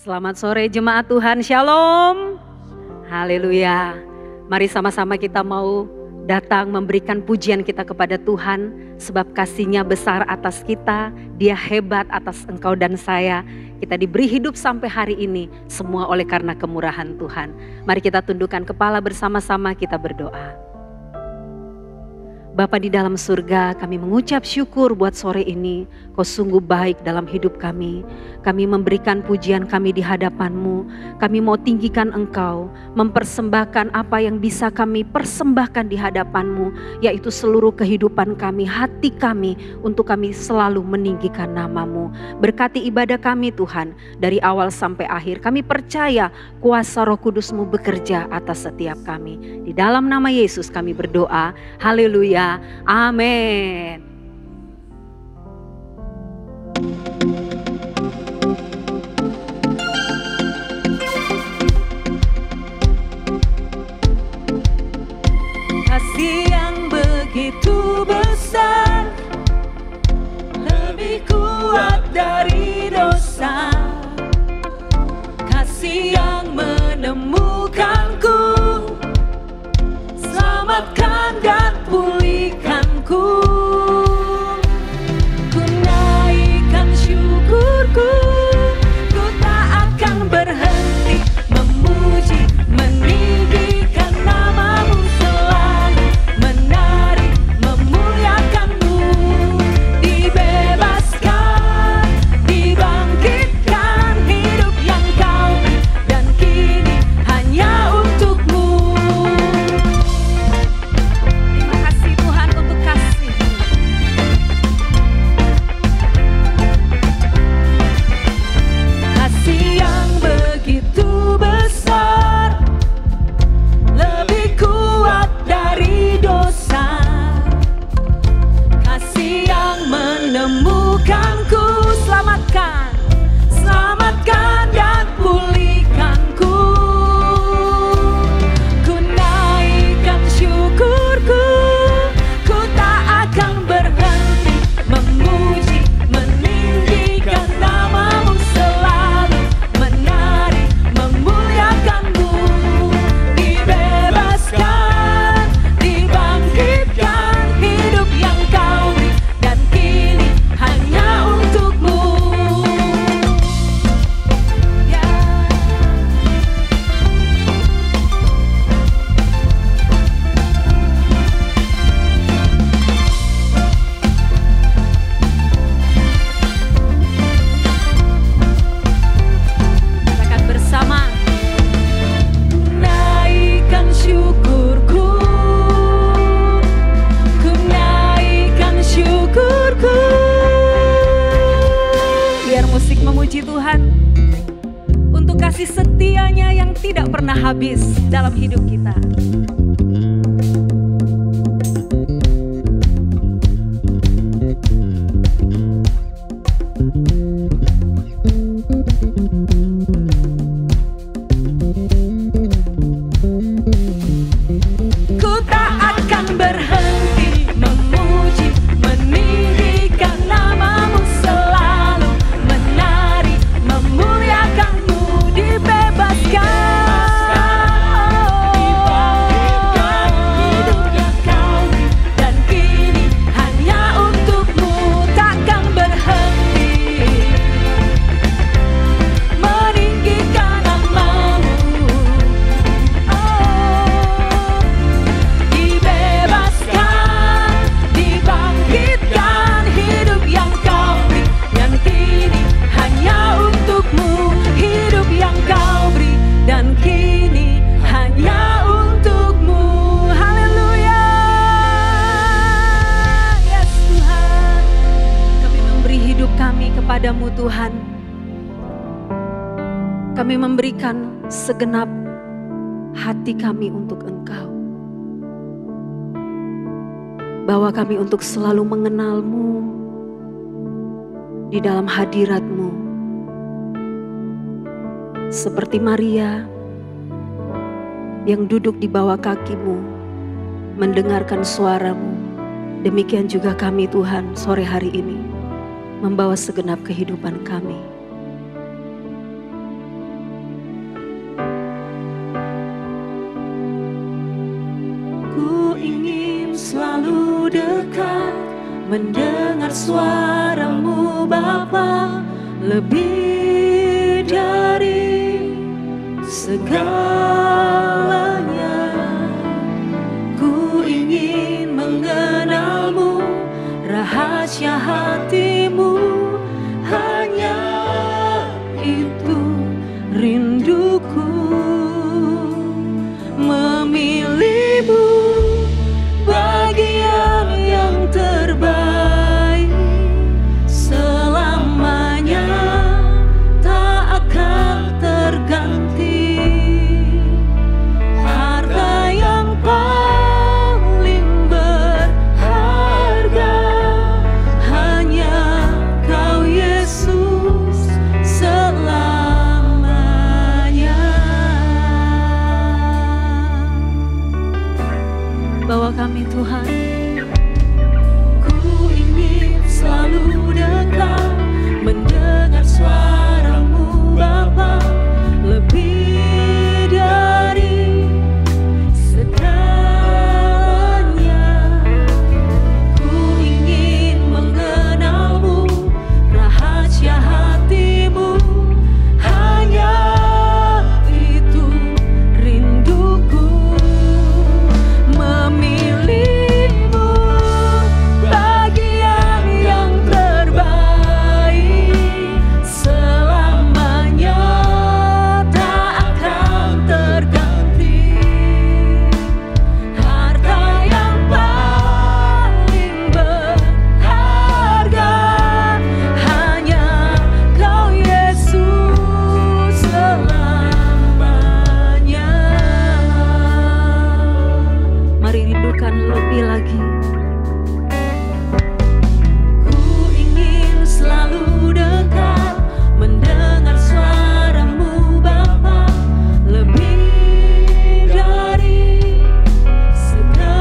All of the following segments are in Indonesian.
Selamat sore jemaat Tuhan, Shalom. Haleluya. Mari sama-sama kita mau datang memberikan pujian kita kepada Tuhan. Sebab kasih-Nya besar atas kita, Dia hebat atas engkau dan saya. Kita diberi hidup sampai hari ini, semua oleh karena kemurahan Tuhan. Mari kita tundukkan kepala bersama-sama, kita berdoa. Bapa di dalam surga, kami mengucap syukur buat sore ini. Kau sungguh baik dalam hidup kami. Kami memberikan pujian kami di hadapan-Mu. Kami mau tinggikan Engkau, mempersembahkan apa yang bisa kami persembahkan di hadapan-Mu, yaitu seluruh kehidupan kami, hati kami, untuk kami selalu meninggikan nama-Mu. Berkati ibadah kami Tuhan, dari awal sampai akhir. Kami percaya kuasa Roh Kudus-Mu bekerja atas setiap kami. Di dalam nama Yesus kami berdoa. Haleluya. Amin. Kasih yang begitu besar, lebih kuat dari dosa. Kasih yang menemukanku, selamatkan dan pulihkanku. Ku naikkan syukurku, ku tak akan berhenti memuji, meninggikan nama-Mu selalu, menari, memuliakan-Mu. Dibebaskan, dibangkitkan, hidup yang Kau beri, dan kini hanya untuk-Mu. Terima kasih Tuhan untuk kasih. Kasih yang begitu besar, lebih kuat dari dosa. Kasih yang menemukanku, selamatkan, selamatkan dan pulihkanku. Ku naikkan syukurku, ku tak akan berhenti memuji, meninggikan nama-Mu selalu, menari, memuliakan-Mu. Dibebaskan, dibangkitkan, hidup yang Kau beri, dan kini hanya untuk-Mu. Ya. Katakan bersama. Naikkan syukurku, ku naikkan syukurku. Biar musik memuji Tuhan untuk kasih setia-Nya yang tidak pernah habis dalam hidup kita. Ku tak akan berhenti memuji, meninggikan nama-Mu selalu, menari, memuliakan-Mu. Dibebaskan, hidup yang Kau beri, dan kini hanya untuk-Mu. Takkan berhenti meninggikan nama-Mu. Dibebaskan, dibangkitkan, hidup yang Kau beri, yang kini hanya untuk-Mu. Hidup yang Kau beri, dan kini hanya untuk-Mu. Haleluya. Yes Tuhan, kami memberi hidup kami kepadamu Tuhan. Kami memberikan segenap hati kami untuk Engkau. Bawa kami untuk selalu mengenal-Mu di dalam hadirat-Mu. Seperti Maria yang duduk di bawah kaki-Mu, mendengarkan suara-Mu. Demikian juga kami Tuhan sore hari ini, membawa segenap kehidupan kami. Ku ingin selalu dekat, mendengar suara-Mu Bapa, lebih dari segalanya. Ku ingin mengenal-Mu, rahasia hati-Mu, hanya itu rinduku. Memilih-Mu bagian yang terbaik, selamanya tak akan terganti. Harta yang paling berharga, hanya Kau Yesus selamanya. Bawa kami Tuhan. Ku ingin selalu dekat, mendengar suara-Mu Bapa, lebih dari segalanya. Ku ingin mengenal-Mu, rahasia hati-Mu, hanya itu rinduku. Memilih-Mu bagian yang terbaik, selamanya tak akan terganti. Harta yang paling berharga, hanya Kau Yesus selamanya. Mari rindukan lebih lagi. Ku ingin selalu dekat, mendengar suara-Mu Bapa, lebih dari segalanya.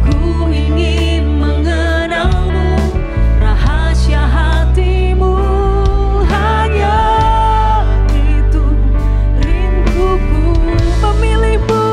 Ku ingin mengenal-Mu, rahasia hati-Mu, hanya itu rinduku. Memilih-Mu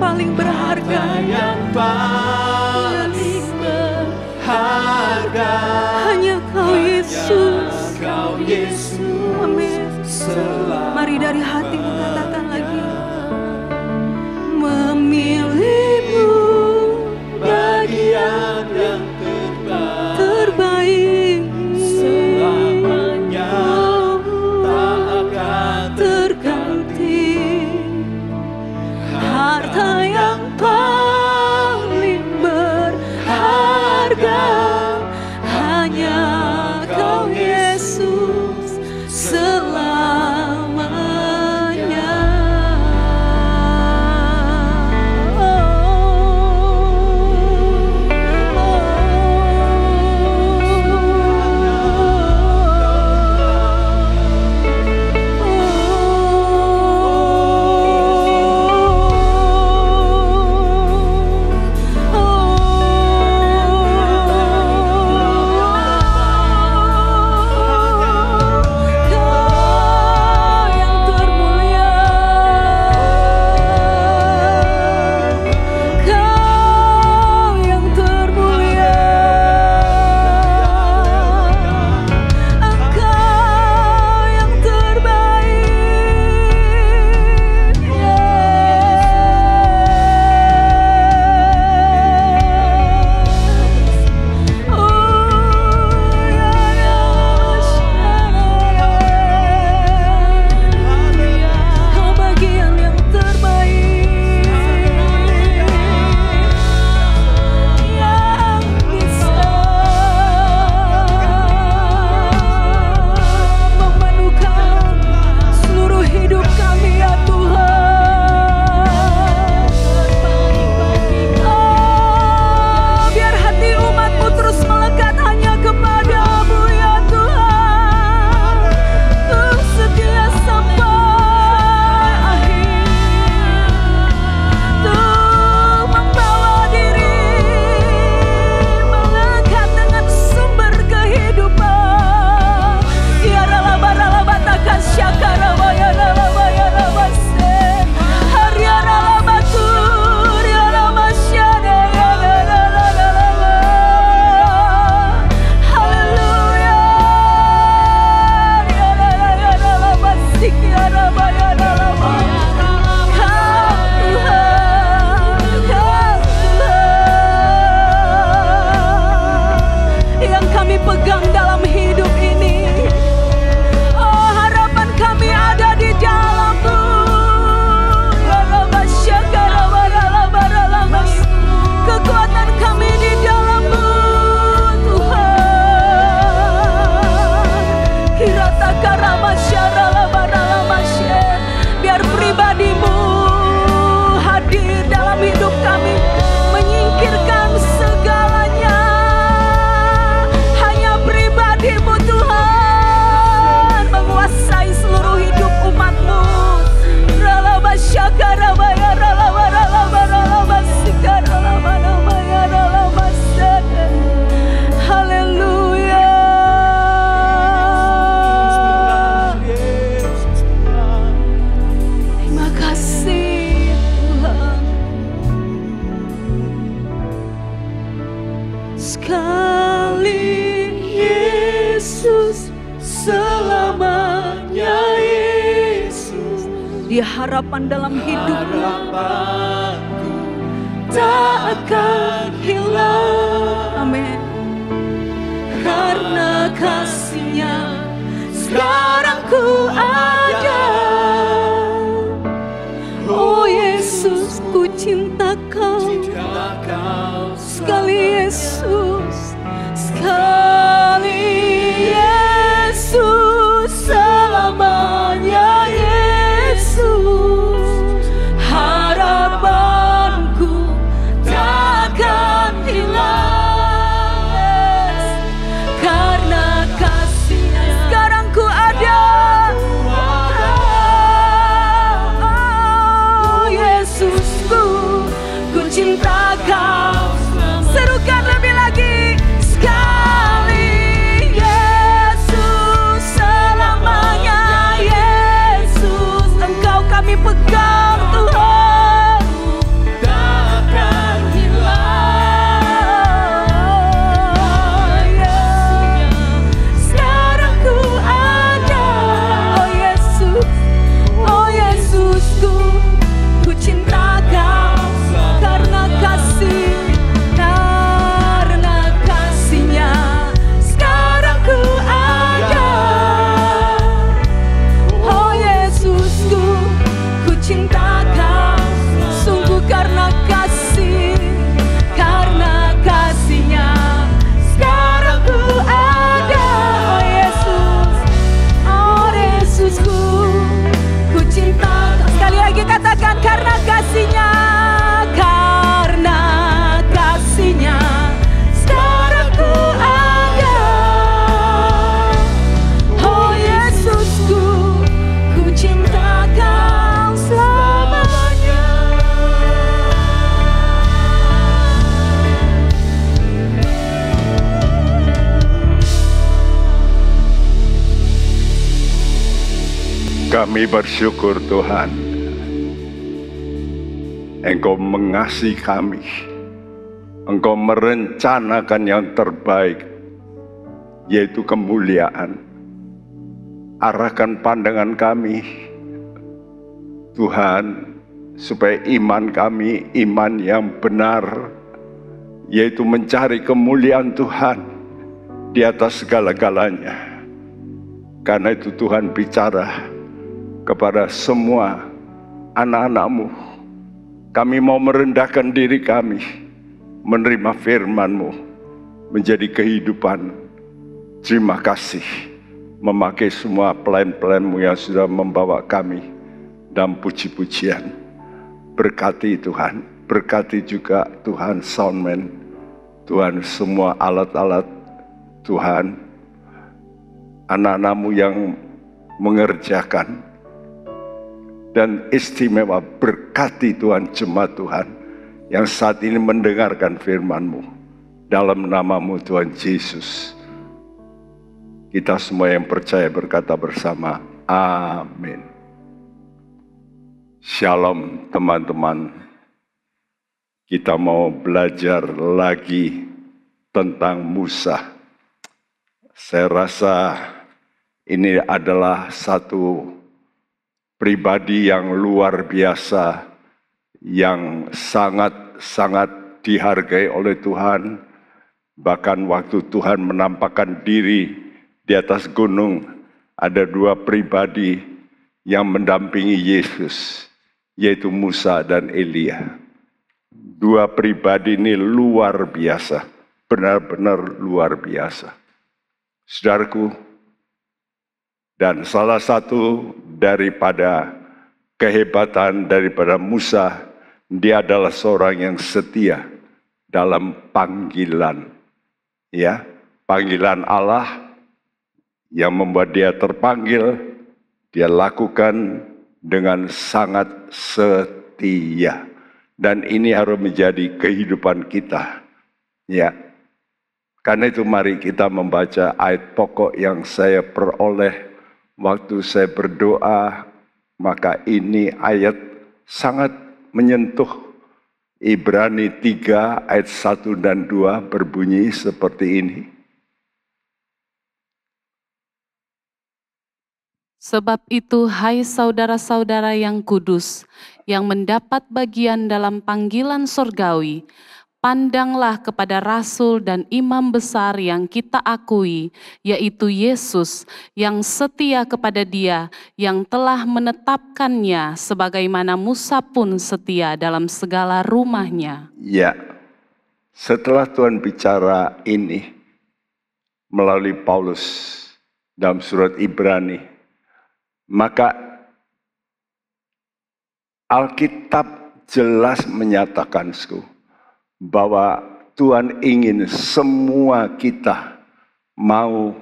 paling berharga, yang paling berharga. hanya Kau Yesus. Kau Yesus. Amin. Mari dari hatimu katakan lagi. Memilihmu Bagian yang terbaik, selamanya tak akan terganti. Harta yang paling berharga, hanya Kau Yesus selamanya. Dia harapan dalam hidupku, harapanku tak akan hilang. Amin. Karena kasih-Nya sekarang ku ada. Oh Yesus, ku cinta Kau sekali Yesus, sekali Yesus, selamanya Yesus. Harapanku takkan hilang, karena kasih-Nya sekarang ku ada. Oh Yesusku, ku cinta Kau. Serukan lebih lagi, sekali Yesus, selamanya Yesus. Engkau kami pegang Tuhan, Kami bersyukur Tuhan, Engkau mengasihi kami, Engkau merencanakan yang terbaik, yaitu kemuliaan. Arahkan pandangan kami, Tuhan, supaya iman kami, iman yang benar, yaitu mencari kemuliaan Tuhan di atas segala-galanya. Karena itu Tuhan bicara kepada semua anak-anak-Mu. Kami mau merendahkan diri kami, menerima firman-Mu menjadi kehidupan. Terima kasih memakai semua pelayan-pelayan-Mu yang sudah membawa kami dalam puji-pujian. Berkati Tuhan, berkati juga Tuhan soundman, Tuhan semua alat-alat, Tuhan anak-anak-Mu yang mengerjakan. Dan istimewa berkati Tuhan jemaat Tuhan yang saat ini mendengarkan firman-Mu. Dalam nama-Mu Tuhan Yesus. Kita semua yang percaya berkata bersama, amin. Shalom teman-teman. Kita mau belajar lagi tentang Musa. Saya rasa ini adalah satu pribadi yang luar biasa, yang sangat-sangat dihargai oleh Tuhan. Bahkan waktu Tuhan menampakkan diri di atas gunung, ada dua pribadi yang mendampingi Yesus, yaitu Musa dan Elia. Dua pribadi ini luar biasa, benar-benar luar biasa. Saudaraku, dan salah satu daripada kehebatan daripada Musa, dia adalah seorang yang setia dalam panggilan. Ya, panggilan Allah yang membuat dia terpanggil, dia lakukan dengan sangat setia. Dan ini harus menjadi kehidupan kita. Ya. Karena itu mari kita membaca ayat pokok yang saya peroleh waktu saya berdoa, maka ini ayat sangat menyentuh. Ibrani 3 ayat 1 dan 2 berbunyi seperti ini. Sebab itu, hai saudara-saudara yang kudus, yang mendapat bagian dalam panggilan surgawi, pandanglah kepada Rasul dan Imam besar yang kita akui, yaitu Yesus, yang setia kepada Dia, yang telah menetapkannya sebagaimana Musa pun setia dalam segala rumahnya. Ya, setelah Tuhan bicara ini melalui Paulus dalam surat Ibrani, maka Alkitab jelas menyatakan bahwa Tuhan ingin semua kita mau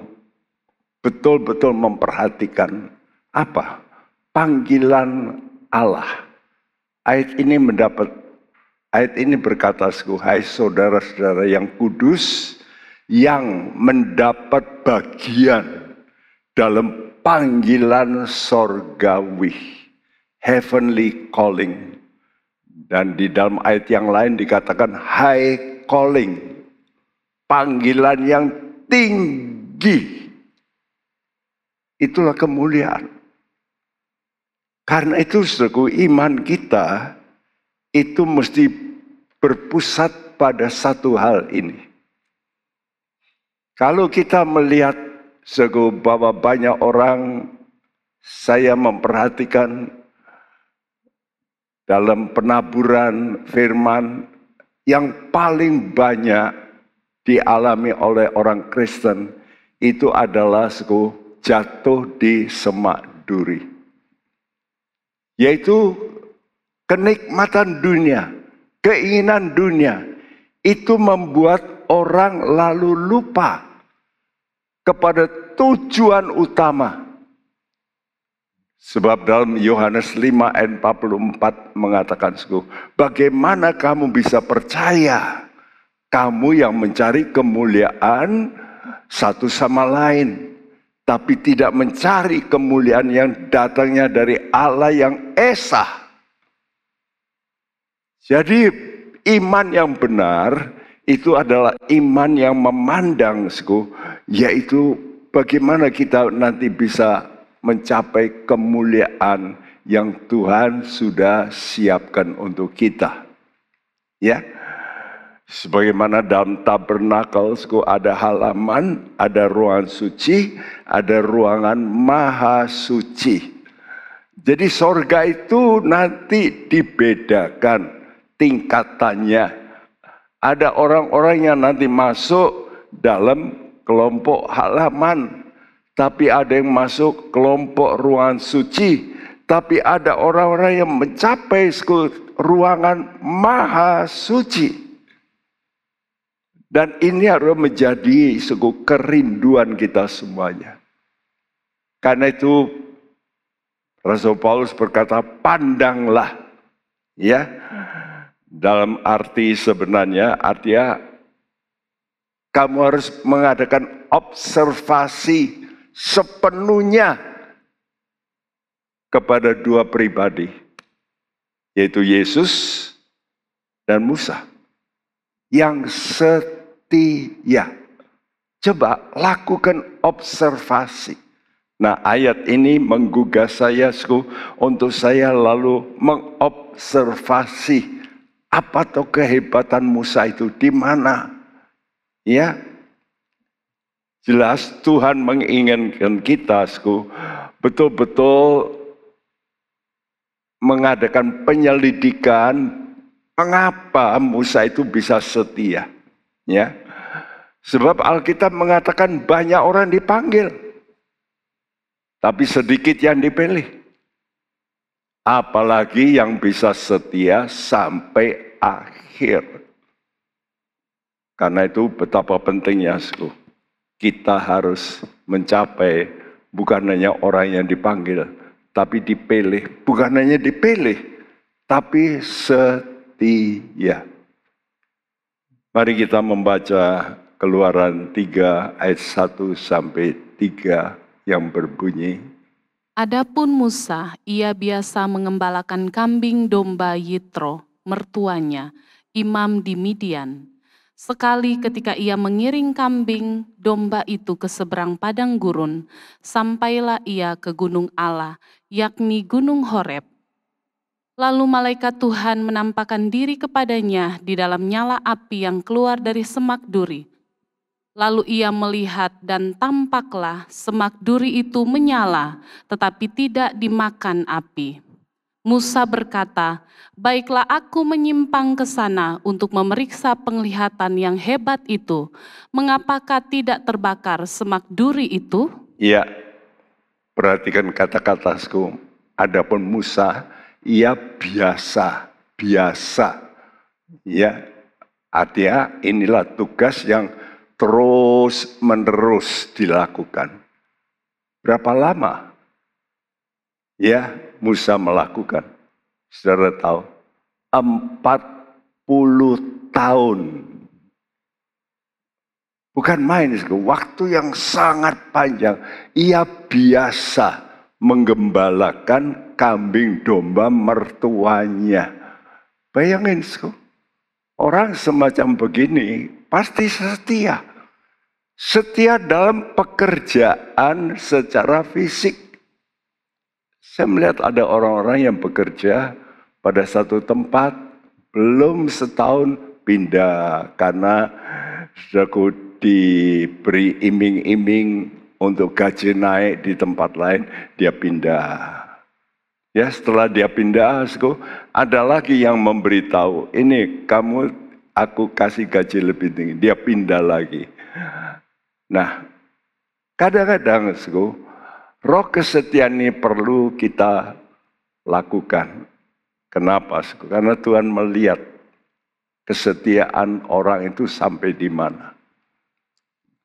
betul-betul memperhatikan apa? Panggilan Allah. Ayat ini berkata, hai saudara-saudara yang kudus, yang mendapat bagian dalam panggilan sorgawi, heavenly calling. Dan di dalam ayat yang lain dikatakan high calling, panggilan yang tinggi. Itulah kemuliaan. Karena itu saudaraku, iman kita itu mesti berpusat pada satu hal ini. Kalau kita melihat saudaraku, bahwa banyak orang, saya memperhatikan dalam penaburan firman yang paling banyak dialami oleh orang Kristen itu adalah jatuh di semak duri. Yaitu kenikmatan dunia, keinginan dunia itu membuat orang lalu lupa kepada tujuan utama. Sebab dalam Yohanes 5 ayat 44 mengatakan, bagaimana kamu bisa percaya, kamu yang mencari kemuliaan satu sama lain, tapi tidak mencari kemuliaan yang datangnya dari Allah yang esa. Jadi iman yang benar itu adalah iman yang memandang, yaitu bagaimana kita nanti bisa mencapai kemuliaan yang Tuhan sudah siapkan untuk kita. Ya, sebagaimana dalam tabernakel ada halaman, ada ruangan suci, ada ruangan maha suci. Jadi sorga itu nanti dibedakan tingkatannya. Ada orang-orang yang nanti masuk dalam kelompok halaman, tapi ada yang masuk kelompok ruangan suci, tapi ada orang-orang yang mencapai ruangan maha suci. Dan ini harus menjadi kerinduan kita semuanya. Karena itu Rasul Paulus berkata, pandanglah, ya. Dalam arti sebenarnya, artinya kamu harus mengadakan observasi sepenuhnya kepada dua pribadi, yaitu Yesus dan Musa yang setia. Coba lakukan observasi. Nah, ayat ini menggugah saya untuk saya lalu mengobservasi apa tuh kehebatan Musa itu di mana? Ya, jelas Tuhan menginginkan kita betul-betul mengadakan penyelidikan mengapa Musa itu bisa setia. Ya, sebab Alkitab mengatakan banyak orang dipanggil, tapi sedikit yang dipilih. Apalagi yang bisa setia sampai akhir. Karena itu betapa pentingnya kita harus mencapai bukan hanya orang yang dipanggil, tapi dipilih. Bukan hanya dipilih, tapi setia. Mari kita membaca Keluaran 3 ayat 1 sampai 3 yang berbunyi. Adapun Musa, ia biasa mengembalakan kambing domba Yitro, mertuanya, imam di Midian. Sekali ketika ia mengiring kambing domba itu ke seberang padang gurun, sampailah ia ke gunung Allah, yakni gunung Horeb. Lalu malaikat Tuhan menampakkan diri kepadanya di dalam nyala api yang keluar dari semak duri. Lalu ia melihat dan tampaklah semak duri itu menyala, tetapi tidak dimakan api. Musa berkata, baiklah aku menyimpang ke sana untuk memeriksa penglihatan yang hebat itu. Mengapakah tidak terbakar semak duri itu? Ya, perhatikan kata-kataku. Adapun Musa, ia biasa. Ya, artinya inilah tugas yang terus menerus dilakukan. Berapa lama? Ya, Musa melakukan. Saudara tahu, 40 tahun. Bukan main, waktu yang sangat panjang. Ia biasa menggembalakan kambing domba mertuanya. Bayangin, orang semacam begini pasti setia. Setia dalam pekerjaan secara fisik. Saya melihat ada orang-orang yang bekerja pada satu tempat, belum setahun pindah. Karena sudah diberi iming-iming untuk gaji naik di tempat lain, dia pindah. Ya, setelah dia pindah, ada lagi yang memberitahu, ini kamu aku kasih gaji lebih tinggi. Dia pindah lagi. Nah, kadang-kadang roh kesetiaan ini perlu kita lakukan. Kenapa? Karena Tuhan melihat kesetiaan orang itu sampai di mana.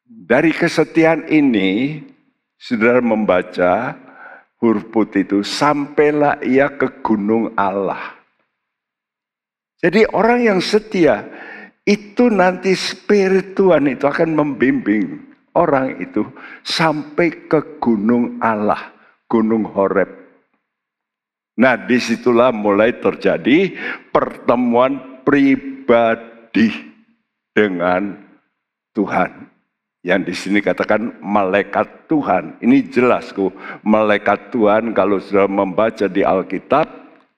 Dari kesetiaan ini, saudara membaca huruf putih itu, sampailah ia ke gunung Allah. Jadi orang yang setia, itu nanti Spirit Tuhan itu akan membimbing. orang itu sampai ke gunung Allah, gunung Horeb. Nah, disitulah mulai terjadi pertemuan pribadi dengan Tuhan. Yang di sini katakan malaikat Tuhan. Ini jelas kok, malaikat Tuhan kalau sudah membaca di Alkitab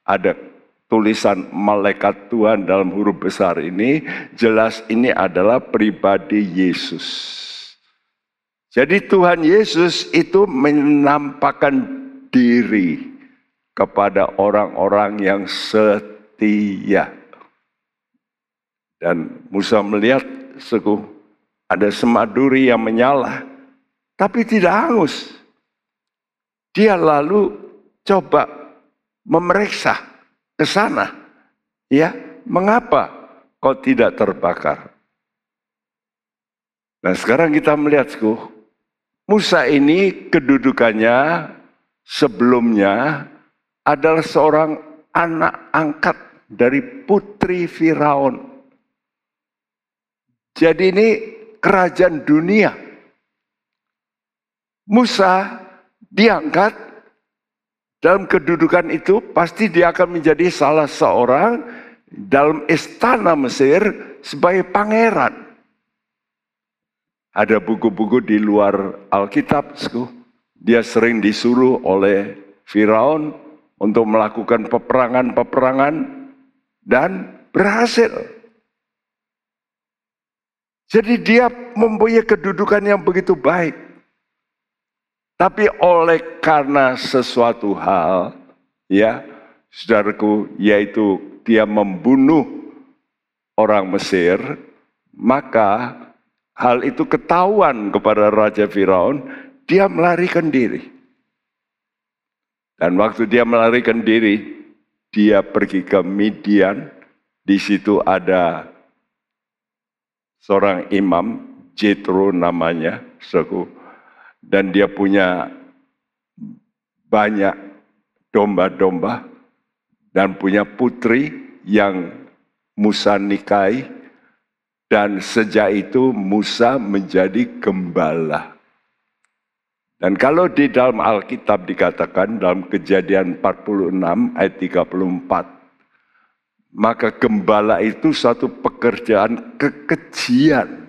ada tulisan malaikat Tuhan dalam huruf besar ini, jelas ini adalah pribadi Yesus. Jadi Tuhan Yesus itu menampakkan diri kepada orang-orang yang setia. Dan Musa melihat ada semaduri yang menyala, tapi tidak hangus. Dia lalu coba memeriksa ke sana. Ya, mengapa kau tidak terbakar? Nah, sekarang kita melihat, Musa ini kedudukannya sebelumnya adalah seorang anak angkat dari putri Firaun. Jadi ini kerajaan dunia. Musa diangkat dalam kedudukan itu, pasti dia akan menjadi salah seorang dalam istana Mesir sebagai pangeran. Ada buku-buku di luar Alkitab, dia sering disuruh oleh Firaun untuk melakukan peperangan-peperangan dan berhasil. Jadi dia mempunyai kedudukan yang begitu baik. Tapi oleh karena sesuatu hal, ya, saudaraku, yaitu dia membunuh orang Mesir, maka hal itu ketahuan kepada Raja Firaun, dia melarikan diri. Dan waktu dia melarikan diri, dia pergi ke Midian. Di situ ada seorang imam, Jethro namanya, dan dia punya banyak domba-domba dan punya putri yang Musa nikahi, dan sejak itu Musa menjadi gembala. Dan kalau di dalam Alkitab dikatakan dalam Kejadian 46 ayat 34, maka gembala itu satu pekerjaan kekejian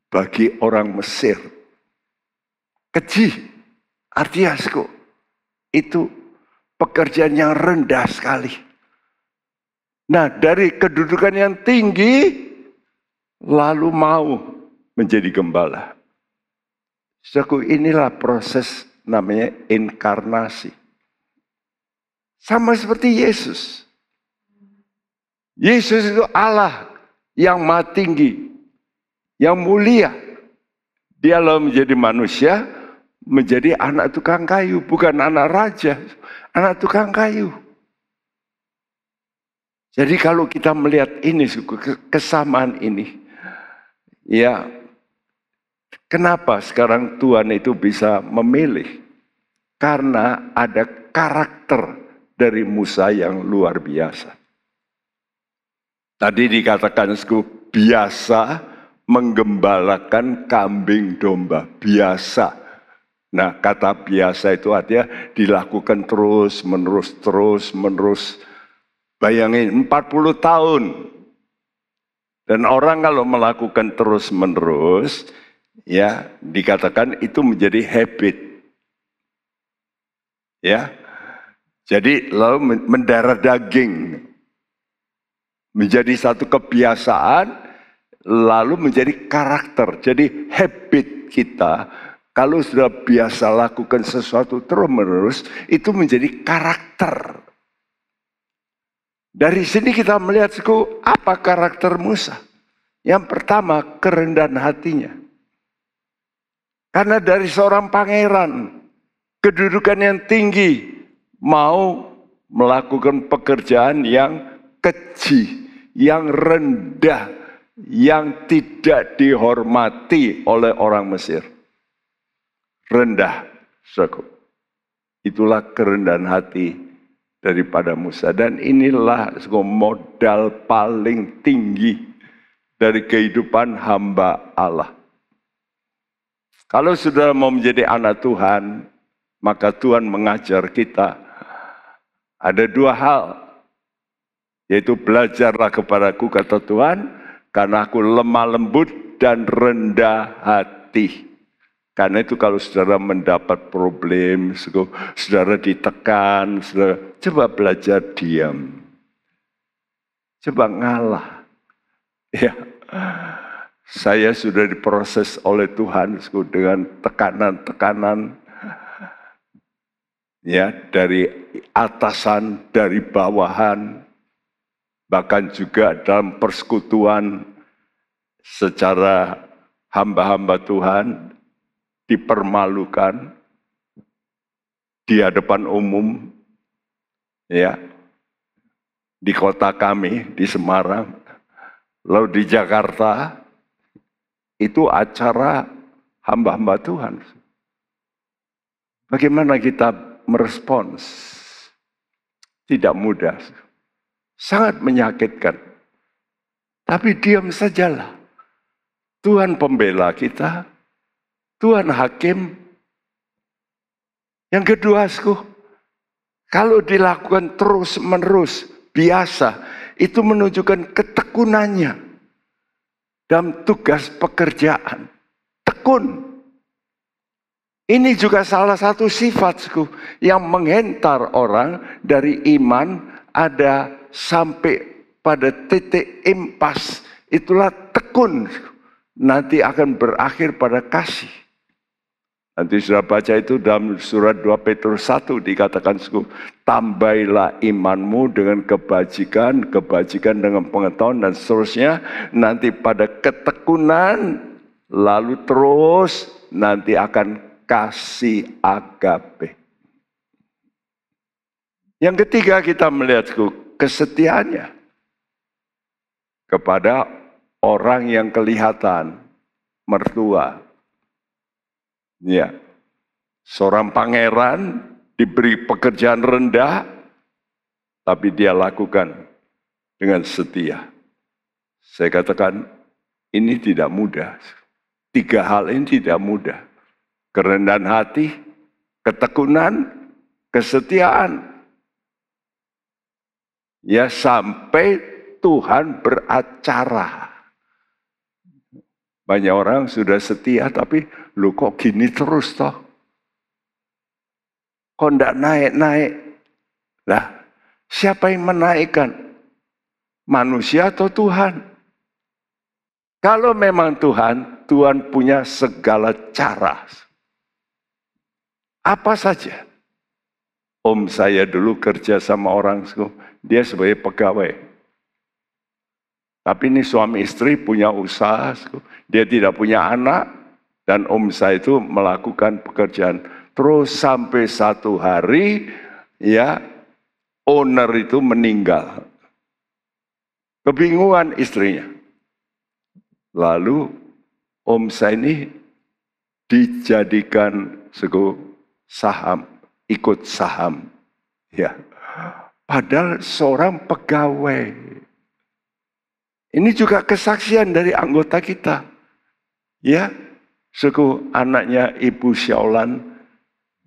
bagi orang Mesir. Keji, artinya itu pekerjaan yang rendah sekali. Nah, dari kedudukan yang tinggi, lalu mau menjadi gembala. Saudaraku, inilah proses namanya inkarnasi. Sama seperti Yesus. Yesus itu Allah yang maha tinggi, yang mulia. Dia lalu menjadi manusia, menjadi anak tukang kayu, bukan anak raja, anak tukang kayu. Jadi kalau kita melihat ini, kesamaan ini, ya, kenapa sekarang Tuhan itu bisa memilih? Karena ada karakter dari Musa yang luar biasa. Tadi dikatakan biasa menggembalakan kambing domba, biasa. Nah, kata biasa itu artinya dilakukan terus menerus. Bayangin 40 tahun. Dan orang kalau melakukan terus menerus, ya, dikatakan itu menjadi habit. Ya. Jadi lalu mendarah daging. Menjadi satu kebiasaan, lalu menjadi karakter. Jadi habit kita, kalau sudah biasa lakukan sesuatu terus-menerus, itu menjadi karakter. Dari sini kita melihat apa karakter Musa. Yang pertama, kerendahan hatinya. Karena dari seorang pangeran, kedudukan yang tinggi, mau melakukan pekerjaan yang keji, yang rendah, yang tidak dihormati oleh orang Mesir. Rendah, saudaraku. Itulah kerendahan hati daripada Musa. Dan inilah modal paling tinggi dari kehidupan hamba Allah. Kalau saudara mau menjadi anak Tuhan, maka Tuhan mengajar kita. Ada dua hal, yaitu belajarlah kepadaku, kata Tuhan, karena aku lemah lembut dan rendah hati. Karena itu kalau saudara mendapat problem, saudara ditekan, saudara coba belajar diam. Coba ngalah. Ya, saya sudah diproses oleh Tuhan dengan tekanan-tekanan, ya, dari atasan, dari bawahan, bahkan juga dalam persekutuan secara hamba-hamba Tuhan dipermalukan di hadapan umum, ya, di kota kami di Semarang, lalu di Jakarta. Itu acara hamba-hamba Tuhan. Bagaimana kita merespons? Tidak mudah. Sangat menyakitkan. Tapi diam sajalah. Tuhan pembela kita. Tuhan hakim. Yang kedua, kalau dilakukan terus-menerus, biasa, itu menunjukkan ketekunannya. Dalam tugas pekerjaan, tekun. Ini juga salah satu sifatku yang menghentar orang dari iman ada sampai pada titik impas. Itulah tekun. Nanti akan berakhir pada kasih. Nanti sudah baca itu dalam surat 2 Petrus 1 dikatakan, tambailah imanmu dengan kebajikan, kebajikan dengan pengetahuan dan seterusnya. Nanti pada ketekunan, lalu terus nanti akan kasih agape. Yang ketiga kita melihat kesetiaannya kepada orang yang kelihatan mertua. Ya, seorang pangeran diberi pekerjaan rendah, tapi dia lakukan dengan setia. Saya katakan, ini tidak mudah. 3 hal ini tidak mudah. Kerendahan hati, ketekunan, kesetiaan. Ya, sampai Tuhan beracara. Banyak orang sudah setia, tapi lu kok gini terus toh? Kok enggak naik-naik? Lah, siapa yang menaikkan? Manusia atau Tuhan? Kalau memang Tuhan, Tuhan punya segala cara. Apa saja. Om saya dulu kerja sama orang, dia sebagai pegawai. Tapi ini suami istri punya usaha, dia tidak punya anak, dan om saya itu melakukan pekerjaan. Terus sampai satu hari, ya, owner itu meninggal. Kebingungan istrinya. Lalu om saya ini dijadikan saham, ikut saham. Ya, padahal seorang pegawai. Ini juga kesaksian dari anggota kita. Ya, anaknya Ibu Xiaolan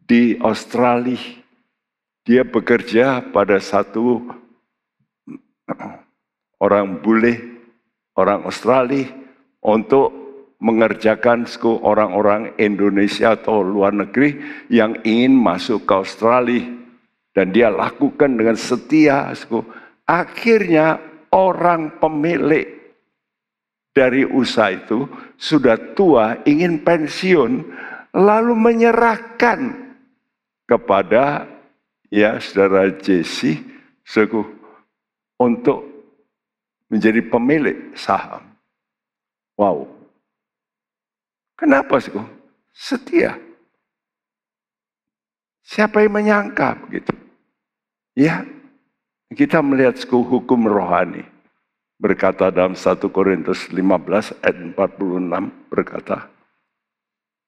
di Australia. Dia bekerja pada satu orang bule, orang Australia, untuk mengerjakan orang-orang Indonesia atau luar negeri yang ingin masuk ke Australia. Dan dia lakukan dengan setia. Akhirnya orang pemilik dari usaha itu sudah tua, ingin pensiun, lalu menyerahkan kepada saudara Jesse untuk menjadi pemilik saham. Wow. Kenapa setia? Siapa yang menyangka begitu? Ya. Kita melihat hukum rohani. Berkata dalam 1 Korintus 15 ayat 46 berkata,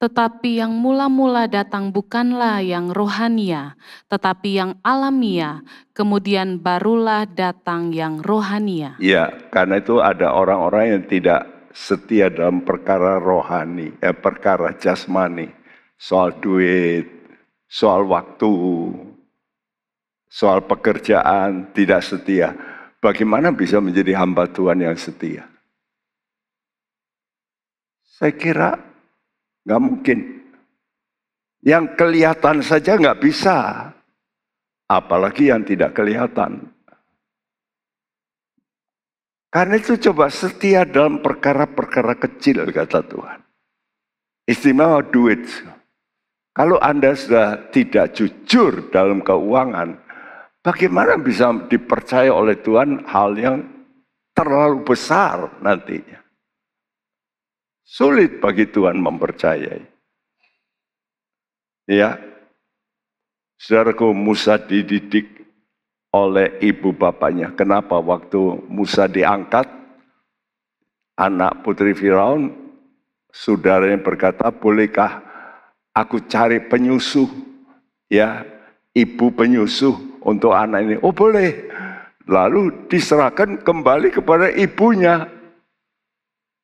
tetapi yang mula-mula datang bukanlah yang rohania, tetapi yang alamiah, kemudian barulah datang yang rohania. Ya, karena itu ada orang-orang yang tidak setia dalam perkara rohani, perkara jasmani, soal duit, soal waktu, soal pekerjaan, tidak setia. Bagaimana bisa menjadi hamba Tuhan yang setia? Saya kira nggak mungkin. Yang kelihatan saja nggak bisa, apalagi yang tidak kelihatan. Karena itu coba setia dalam perkara-perkara kecil, kata Tuhan. Istimewa duit. Kalau Anda sudah tidak jujur dalam keuangan, bagaimana bisa dipercaya oleh Tuhan hal yang terlalu besar nantinya? Sulit bagi Tuhan mempercayai. Ya, saudaraku, Musa dididik oleh ibu bapaknya. Kenapa waktu Musa diangkat, anak putri Firaun, saudaranya berkata, bolehkah aku cari penyusuh, ya, ibu penyusuh untuk anak ini? Oh boleh. Lalu diserahkan kembali kepada ibunya.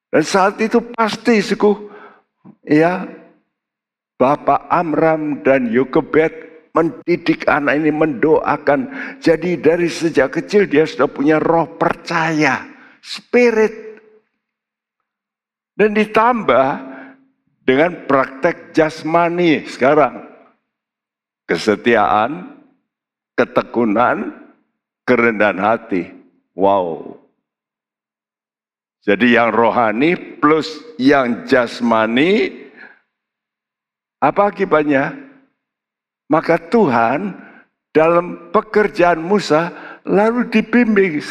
Dan saat itu pasti, ya, Bapak Amram dan Yokebed mendidik anak ini, mendoakan. Jadi dari sejak kecil dia sudah punya roh percaya, spirit. Dan ditambah dengan praktek jasmani sekarang. Kesetiaan, ketekunan, kerendahan hati. Wow. Jadi yang rohani plus yang jasmani, apa akibatnya? Maka Tuhan dalam pekerjaan Musa lalu dibimbing.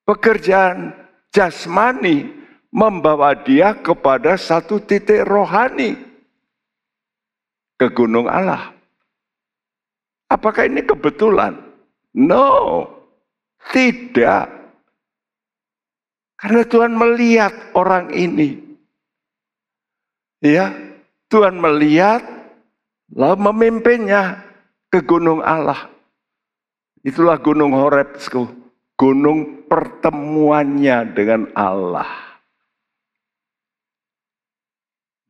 Pekerjaan jasmani membawa dia kepada satu titik rohani. Ke gunung Allah. Apakah ini kebetulan? No, tidak. Karena Tuhan melihat orang ini. Ya, Tuhan melihat lalu memimpinnya ke gunung Allah. Itulah gunung Horeb, gunung pertemuannya dengan Allah.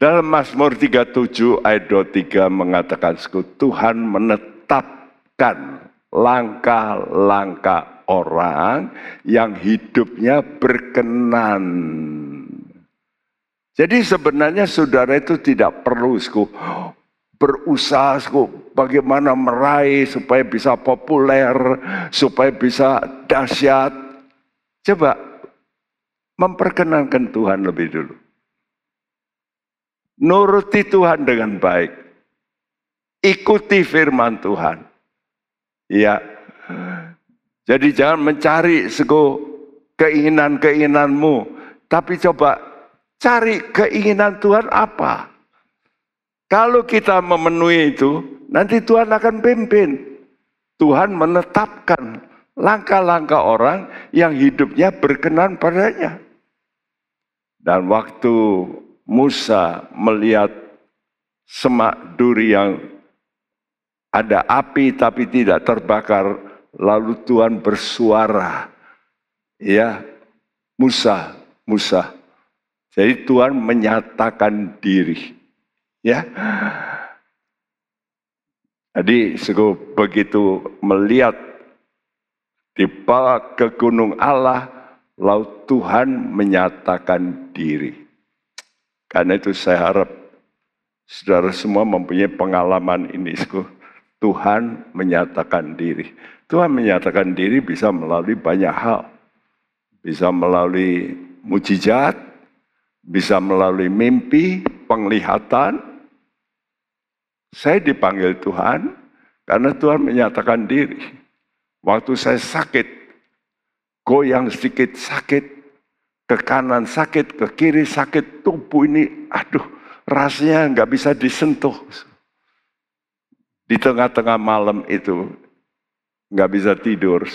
Dalam Mazmur 37 ayat 23 mengatakan, Tuhan menetapkan langkah-langkah orang yang hidupnya berkenan. Jadi sebenarnya saudara itu tidak perlu berusaha bagaimana meraih supaya bisa populer, supaya bisa dahsyat. Coba memperkenankan Tuhan lebih dulu. Nuruti Tuhan dengan baik. Ikuti firman Tuhan. Ya. Jadi jangan mencari keinginan-keinginanmu, tapi coba cari keinginan Tuhan apa. Kalau kita memenuhi itu, nanti Tuhan akan pimpin. Tuhan menetapkan langkah-langkah orang yang hidupnya berkenan padanya. Dan waktu Musa melihat semak duri yang ada api tapi tidak terbakar, lalu Tuhan bersuara, ya, Musa, Musa. Jadi Tuhan menyatakan diri, ya. Jadi begitu melihat dibawa ke gunung Allah, lalu Tuhan menyatakan diri. Karena itu saya harap saudara semua mempunyai pengalaman ini. Tuhan menyatakan diri. Tuhan menyatakan diri bisa melalui banyak hal. Bisa melalui mujizat, bisa melalui mimpi, penglihatan. Saya dipanggil Tuhan karena Tuhan menyatakan diri. Waktu saya sakit, goyang sedikit sakit, ke kanan sakit, ke kiri sakit, tubuh ini, aduh, rasanya nggak bisa disentuh. Di tengah-tengah malam itu nggak bisa tidur.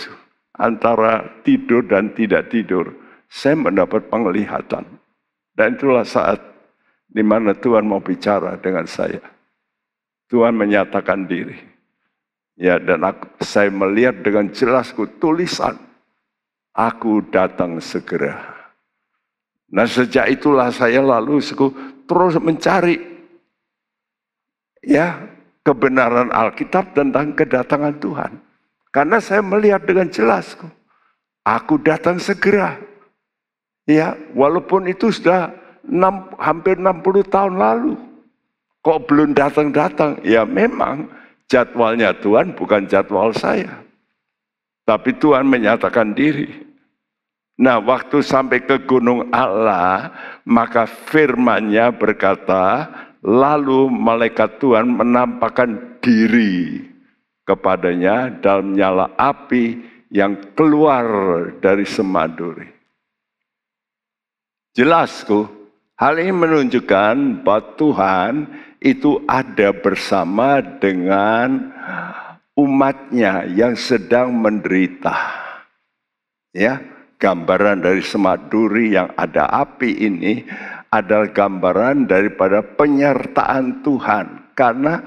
Antara tidur dan tidak tidur, saya mendapat penglihatan. Dan itulah saat di mana Tuhan mau bicara dengan saya. Tuhan menyatakan diri. Ya, dan saya melihat dengan jelas tulisan, aku datang segera. Nah sejak itulah saya lalu terus mencari ya kebenaran Alkitab tentang kedatangan Tuhan. Karena saya melihat dengan jelas, aku datang segera. Ya, walaupun itu sudah hampir 60 tahun lalu. Kok belum datang-datang? Ya memang jadwalnya Tuhan bukan jadwal saya. Tapi Tuhan menyatakan diri. Nah, waktu sampai ke Gunung Allah, maka firman-Nya berkata, lalu malaikat Tuhan menampakkan diri kepadanya dalam nyala api yang keluar dari semaduri. Jelas hal ini menunjukkan bahwa Tuhan itu ada bersama dengan umatnya yang sedang menderita. Ya, gambaran dari semaduri yang ada api ini adalah gambaran daripada penyertaan Tuhan. Karena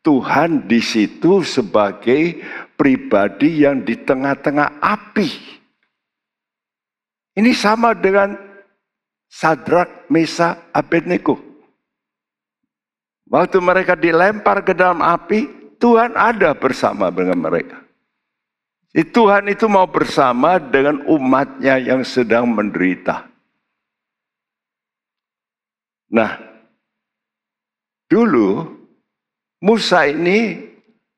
Tuhan di situ sebagai pribadi yang di tengah-tengah api. Ini sama dengan Sadrak, Mesakh, Abednego. Waktu mereka dilempar ke dalam api, Tuhan ada bersama dengan mereka. Tuhan itu mau bersama dengan umatnya yang sedang menderita. Nah, dulu Musa ini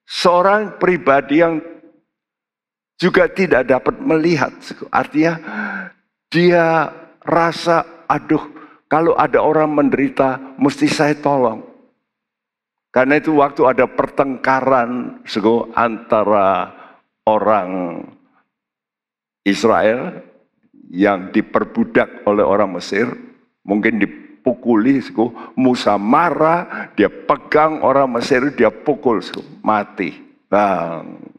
seorang pribadi yang juga tidak dapat melihat. Artinya dia rasa, aduh kalau ada orang menderita mesti saya tolong. Karena itu waktu ada pertengkaran antara orang Israel yang diperbudak oleh orang Mesir, mungkin dipukuli, Musa marah, dia pegang orang Mesir, dia pukul, mati. Bang.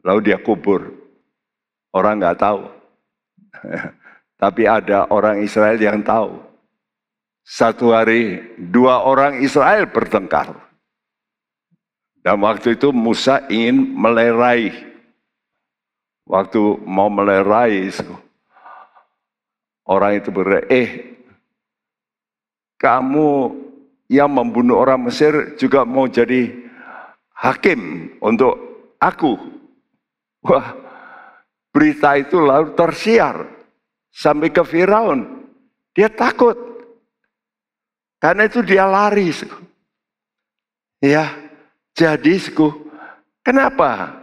Lalu dia kubur. Orang nggak tahu. Tapi ada orang Israel yang tahu. Satu hari 2 orang Israel bertengkar. Dan waktu itu Musa ingin melerai. Waktu mau melerai, orang itu berkata, kamu yang membunuh orang Mesir juga mau jadi hakim untuk aku. Wah, berita itu lalu tersiar sampai ke Firaun. Dia takut. Karena itu dia lari. Ya, jadi kenapa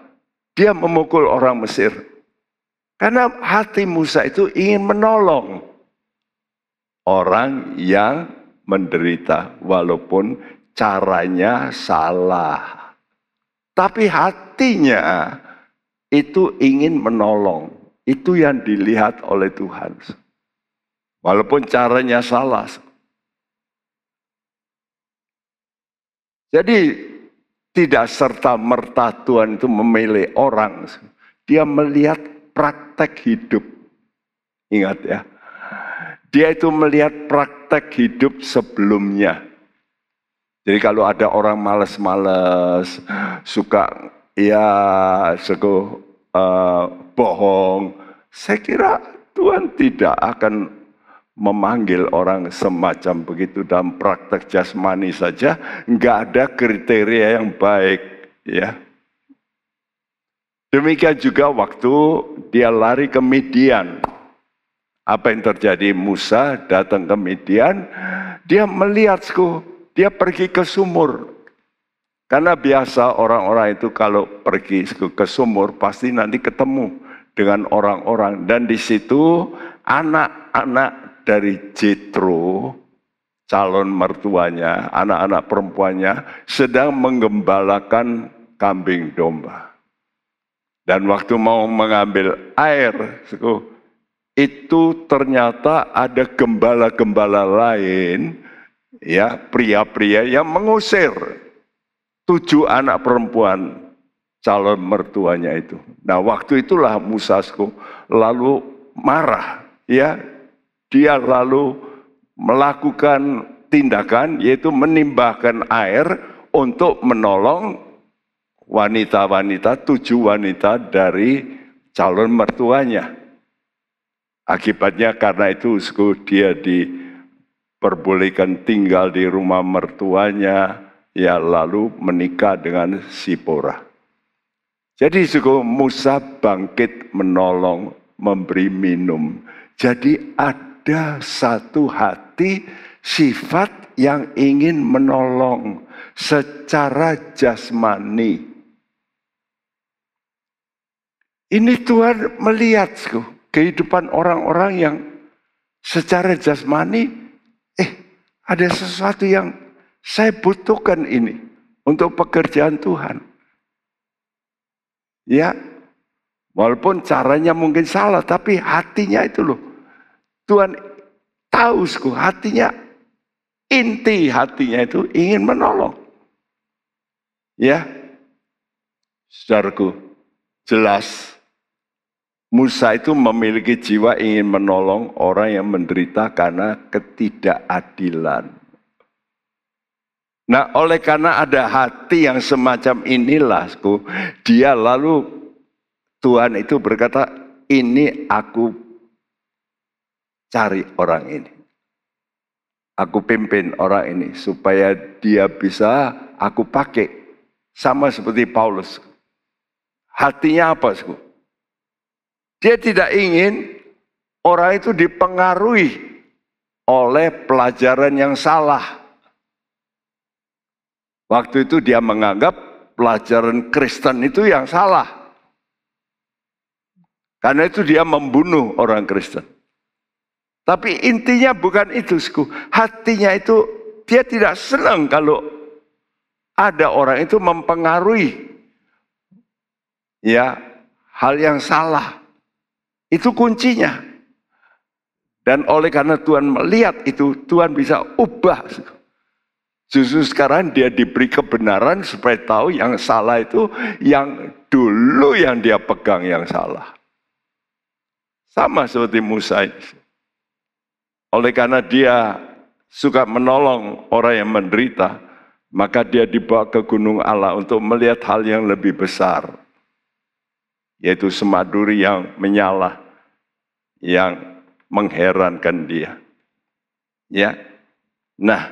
dia memukul orang Mesir? Karena hati Musa itu ingin menolong orang yang menderita walaupun caranya salah. Tapi hatinya itu ingin menolong. Itu yang dilihat oleh Tuhan. Walaupun caranya salah. Jadi tidak serta-merta Tuhan itu memilih orang. Dia melihat praktek hidup. Ingat ya. Dia itu melihat praktek hidup sebelumnya. Jadi kalau ada orang malas-malas, suka bohong, saya kira Tuhan tidak akan memanggil orang semacam begitu dalam praktek jasmani saja, nggak ada kriteria yang baik, ya. Demikian juga waktu dia lari ke Midian. Apa yang terjadi? Musa datang ke Midian, dia melihat, dia pergi ke sumur. Karena biasa orang-orang itu kalau pergi ke sumur pasti nanti ketemu dengan orang-orang. Dan di situ anak-anak dari Jethro, calon mertuanya, anak-anak perempuannya sedang menggembalakan kambing domba. Dan waktu mau mengambil air, itu ternyata ada gembala-gembala lain, ya, pria-pria yang mengusir 7 anak perempuan calon mertuanya itu. Nah, waktu itulah Musa lalu marah, ya. Dia lalu melakukan tindakan yaitu menimbahkan air untuk menolong wanita-wanita, 7 wanita dari calon mertuanya. Akibatnya karena itu dia diperbolehkan tinggal di rumah mertuanya, ya lalu menikah dengan Sipora. Jadi Musa bangkit menolong, memberi minum. Jadi ada satu hati sifat yang ingin menolong secara jasmani. Ini Tuhan melihat kehidupan orang-orang yang secara jasmani, ada sesuatu yang saya butuhkan ini untuk pekerjaan Tuhan. Ya, walaupun caranya mungkin salah, tapi hatinya itu loh. Tuhan tahu hatinya, inti hatinya itu ingin menolong. Ya, saudaraku, jelas Musa itu memiliki jiwa ingin menolong orang yang menderita karena ketidakadilan. Nah, oleh karena ada hati yang semacam inilah, dia lalu Tuhan itu berkata, ini aku cari orang ini. Aku pimpin orang ini supaya dia bisa aku pakai. Sama seperti Paulus. Hatinya apa? Dia tidak ingin orang itu dipengaruhi oleh pelajaran yang salah. Waktu itu dia menganggap pelajaran Kristen itu yang salah. Karena itu dia membunuh orang Kristen. Tapi intinya bukan itu, hatinya itu dia tidak senang kalau ada orang itu mempengaruhi ya hal yang salah. Itu kuncinya. Dan oleh karena Tuhan melihat itu, Tuhan bisa ubah. Justru sekarang dia diberi kebenaran supaya tahu yang salah itu yang dulu yang dia pegang yang salah. Sama seperti Musa ini. Oleh karena dia suka menolong orang yang menderita, maka dia dibawa ke gunung Allah untuk melihat hal yang lebih besar. Yaitu semaduri yang menyala, yang mengherankan dia. Ya, nah,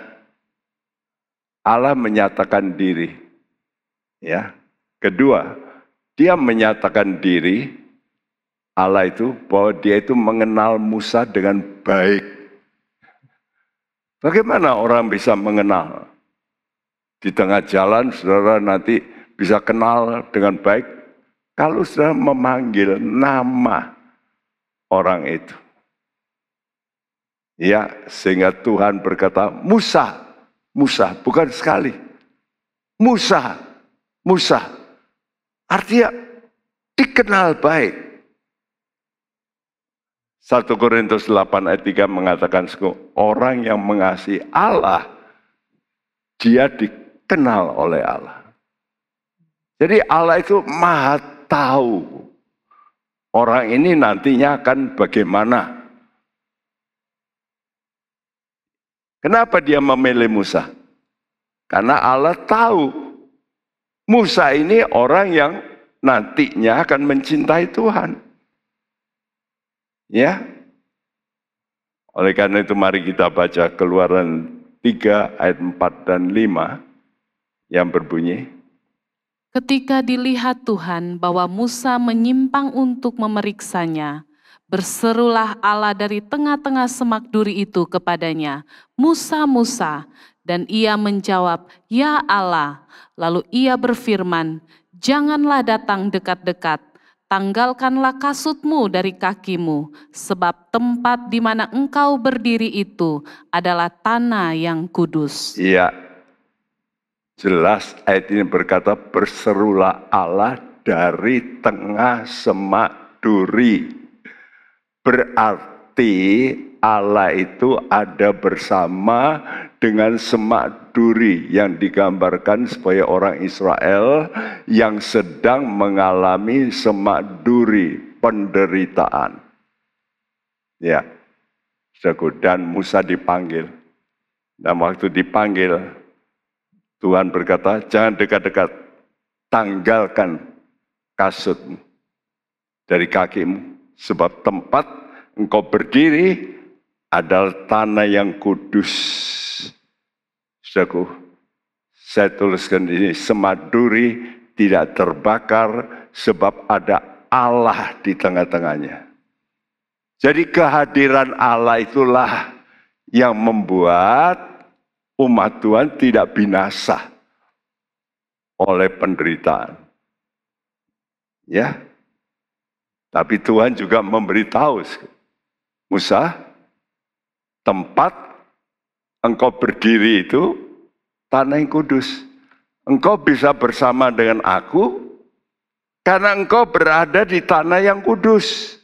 Allah menyatakan diri. Ya, kedua, dia menyatakan diri Allah itu bahwa dia itu mengenal Musa dengan baik. Bagaimana orang bisa mengenal? Di tengah jalan, saudara nanti bisa kenal dengan baik. Kalau saudara memanggil nama orang itu. Ya, sehingga Tuhan berkata, Musa, Musa, bukan sekali. Musa, Musa. Artinya dikenal baik. 1 Korintus 8 ayat 3 mengatakan, orang yang mengasihi Allah, dia dikenal oleh Allah. Jadi Allah itu maha tahu orang ini nantinya akan bagaimana. Kenapa dia memilih Musa? Karena Allah tahu Musa ini orang yang nantinya akan mencintai Tuhan. Ya. Oleh karena itu mari kita baca Keluaran 3 ayat 4 dan 5 yang berbunyi, ketika dilihat Tuhan bahwa Musa menyimpang untuk memeriksanya, berserulah Allah dari tengah-tengah semak duri itu kepadanya, Musa, Musa. Dan ia menjawab, ya Allah. Lalu ia berfirman, janganlah datang dekat-dekat, tanggalkanlah kasutmu dari kakimu, sebab tempat di mana engkau berdiri itu adalah tanah yang kudus. Iya, jelas ayat ini berkata, berserulah Allah dari tengah semak duri. Berarti Allah itu ada bersama dengan semak duri yang digambarkan sebagai orang Israel yang sedang mengalami semak duri penderitaan. Ya, dan Musa dipanggil. Dan waktu dipanggil, Tuhan berkata, jangan dekat-dekat, tanggalkan kasutmu dari kakimu, sebab tempat engkau berdiri adalah tanah yang kudus. Saudaraku, saya tuliskan ini, semak duri tidak terbakar sebab ada Allah di tengah-tengahnya. Jadi kehadiran Allah itulah yang membuat umat Tuhan tidak binasa oleh penderitaan. Ya. Tapi Tuhan juga memberitahu Musa, tempat engkau berdiri itu tanah yang kudus. Engkau bisa bersama dengan aku karena engkau berada di tanah yang kudus.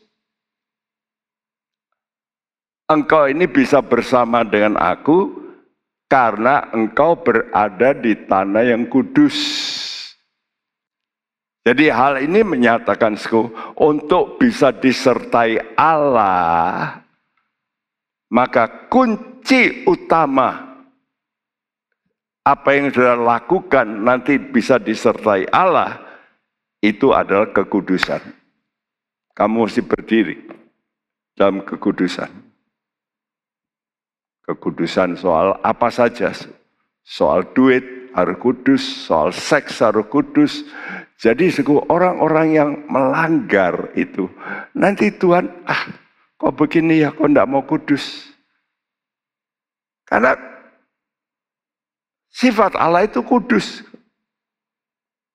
Engkau ini bisa bersama dengan aku karena engkau berada di tanah yang kudus. Jadi hal ini menyatakan untuk bisa disertai Allah, maka kunci utama apa yang sudah lakukan nanti bisa disertai Allah, itu adalah kekudusan. Kamu mesti berdiri dalam kekudusan. Kekudusan soal apa saja, soal duit harus kudus, soal seks harus kudus. Jadi orang-orang yang melanggar itu, nanti Tuhan, kok begini ya, kok enggak mau kudus. Karena sifat Allah itu kudus.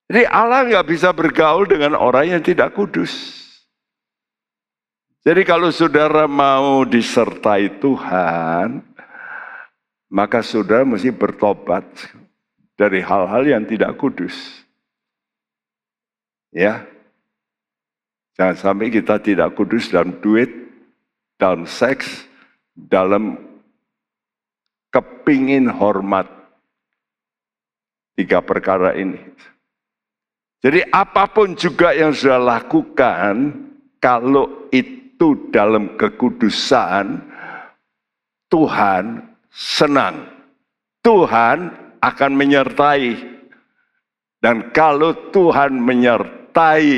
Jadi Allah nggak bisa bergaul dengan orang yang tidak kudus. Jadi kalau saudara mau disertai Tuhan, maka saudara mesti bertobat dari hal-hal yang tidak kudus. Ya, jangan sampai kita tidak kudus dalam duit, dalam seks, dalam kepingin hormat. 3 perkara ini. Jadi apapun juga yang sudah lakukan, kalau itu dalam kekudusan, Tuhan senang. Tuhan akan menyertai. Dan kalau Tuhan menyertai,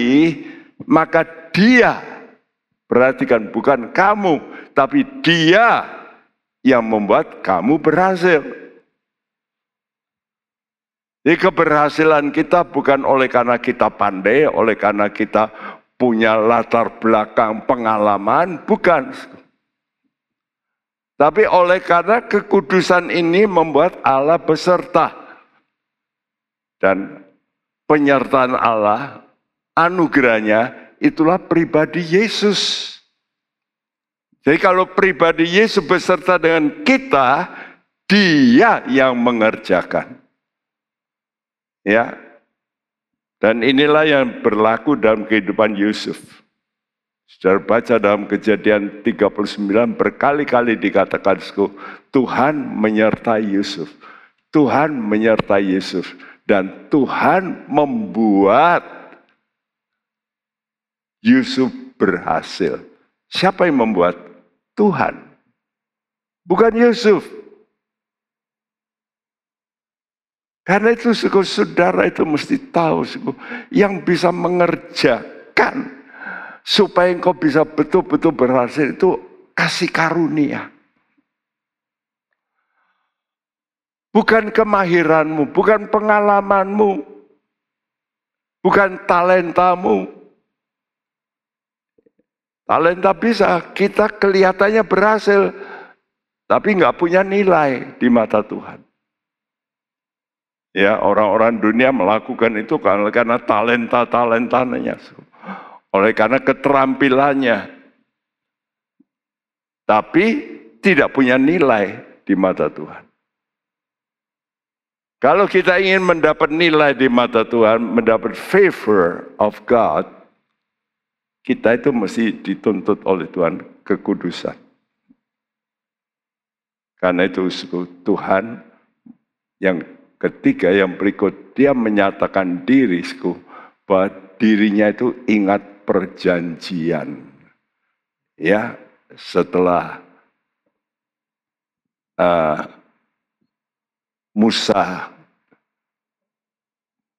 maka Dia, perhatikan, bukan kamu, tapi Dia yang membuat kamu berhasil. Jadi keberhasilan kita bukan oleh karena kita pandai, oleh karena kita punya latar belakang pengalaman, bukan. Tapi oleh karena kekudusan ini membuat Allah beserta. Dan penyertaan Allah, anugerahnya, itulah pribadi Yesus. Jadi kalau pribadi Yesus beserta dengan kita, Dia yang mengerjakan. Ya. Dan inilah yang berlaku dalam kehidupan Yusuf. Saudara baca dalam Kejadian 39 berkali-kali dikatakan, Tuhan menyertai Yusuf. Tuhan menyertai Yusuf. Dan Tuhan membuat Yusuf berhasil. Siapa yang membuat? Tuhan. Bukan Yusuf. Karena itu saudara itu mesti tahu yang bisa mengerjakan supaya engkau bisa betul-betul berhasil itu kasih karunia. Bukan kemahiranmu, bukan pengalamanmu, bukan talentamu. Talenta bisa, kita kelihatannya berhasil, tapi nggak punya nilai di mata Tuhan. Ya, orang-orang dunia melakukan itu karena talenta-talentanya, oleh karena keterampilannya, tapi tidak punya nilai di mata Tuhan. Kalau kita ingin mendapat nilai di mata Tuhan, mendapat favor of God, kita itu mesti dituntut oleh Tuhan kekudusan. Karena itu Tuhan yang ketiga, yang berikut, Dia menyatakan diri bahwa dirinya itu ingat perjanjian. Ya, setelah Musa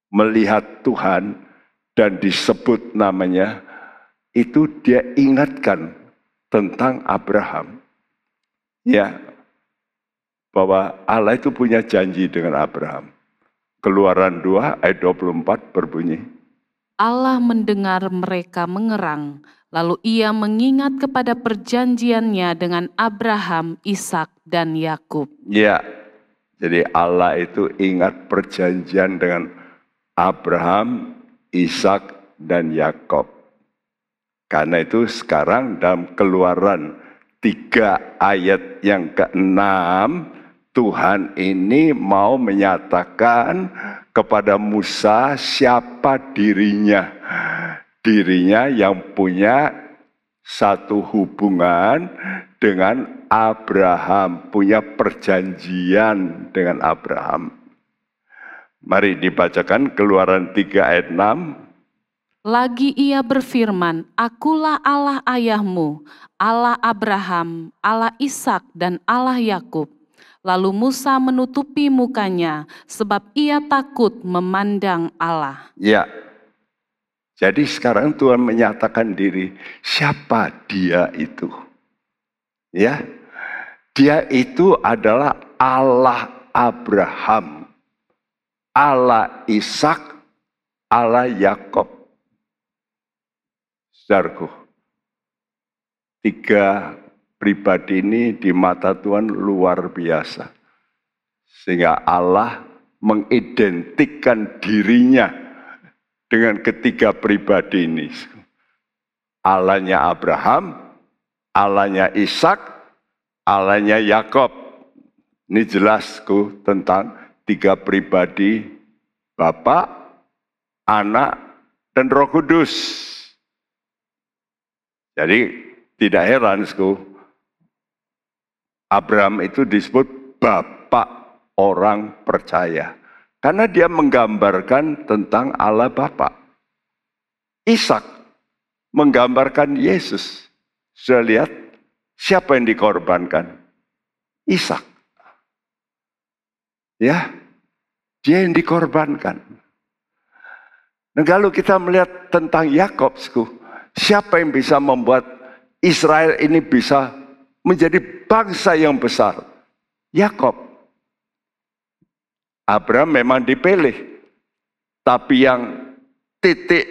melihat Tuhan dan disebut namanya, itu dia ingatkan tentang Abraham. Ya, bahwa Allah itu punya janji dengan Abraham. Keluaran 2 ayat 24 berbunyi, Allah mendengar mereka mengerang, lalu ia mengingat kepada perjanjiannya dengan Abraham, Ishak, dan Yakub. ya, jadi Allah itu ingat perjanjian dengan Abraham, Ishak, dan Yakub. Karena itu sekarang dalam Keluaran 3 ayat yang ke-6, Tuhan ini mau menyatakan kepada Musa siapa dirinya. Dirinya yang punya satu hubungan dengan Abraham, punya perjanjian dengan Abraham. Mari dibacakan Keluaran 3 ayat 6. Lagi ia berfirman, Akulah Allah ayahmu, Allah Abraham, Allah Ishak, dan Allah Yakub. Lalu Musa menutupi mukanya, sebab ia takut memandang Allah. Ya, jadi sekarang Tuhan menyatakan diri, siapa dia itu? Ya, dia itu adalah Allah Abraham, Allah Ishak, Allah Yakub. Saudaraku, 3 pribadi ini di mata Tuhan luar biasa. Sehingga Allah mengidentikan dirinya dengan ketiga pribadi ini. Allahnya Abraham, Allahnya Ishak, Allahnya Yakub. Ini jelasku tentang 3 pribadi, Bapa, Anak, dan Roh Kudus. Jadi tidak heran, Abraham itu disebut bapak orang percaya. Karena dia menggambarkan tentang Allah Bapa. Ishak menggambarkan Yesus. Sudah lihat siapa yang dikorbankan? Ishak. Ya, dia yang dikorbankan. Nah, kalau kita melihat tentang Yakub, siapa yang bisa membuat Israel ini bisa menjadi bangsa yang besar? Yakub. Abraham memang dipilih, tapi yang titik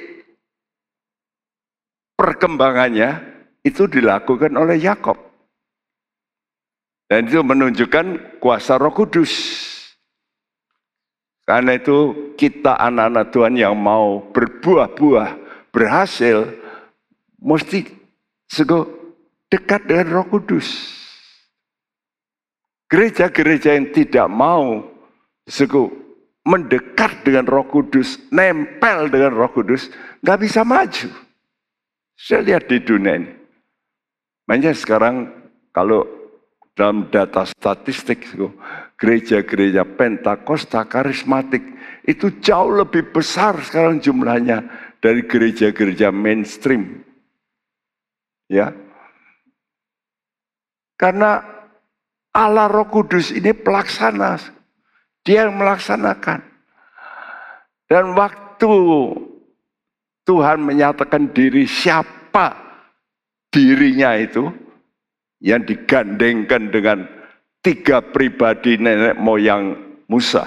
perkembangannya itu dilakukan oleh Yakub. Dan itu menunjukkan kuasa Roh Kudus. Karena itu kita anak-anak Tuhan yang mau berbuah-buah, berhasil, mesti dekat dengan Roh Kudus. Gereja-gereja yang tidak mau mendekat dengan Roh Kudus, nempel dengan Roh Kudus, nggak bisa maju. Saya lihat di dunia ini. Makanya sekarang kalau dalam data statistik, gereja-gereja Pentakosta karismatik itu jauh lebih besar sekarang jumlahnya dari gereja-gereja mainstream. Ya, karena Allah Roh Kudus ini pelaksana, dia yang melaksanakan. Dan waktu Tuhan menyatakan diri siapa dirinya itu, yang digandengkan dengan 3 pribadi nenek moyang Musa,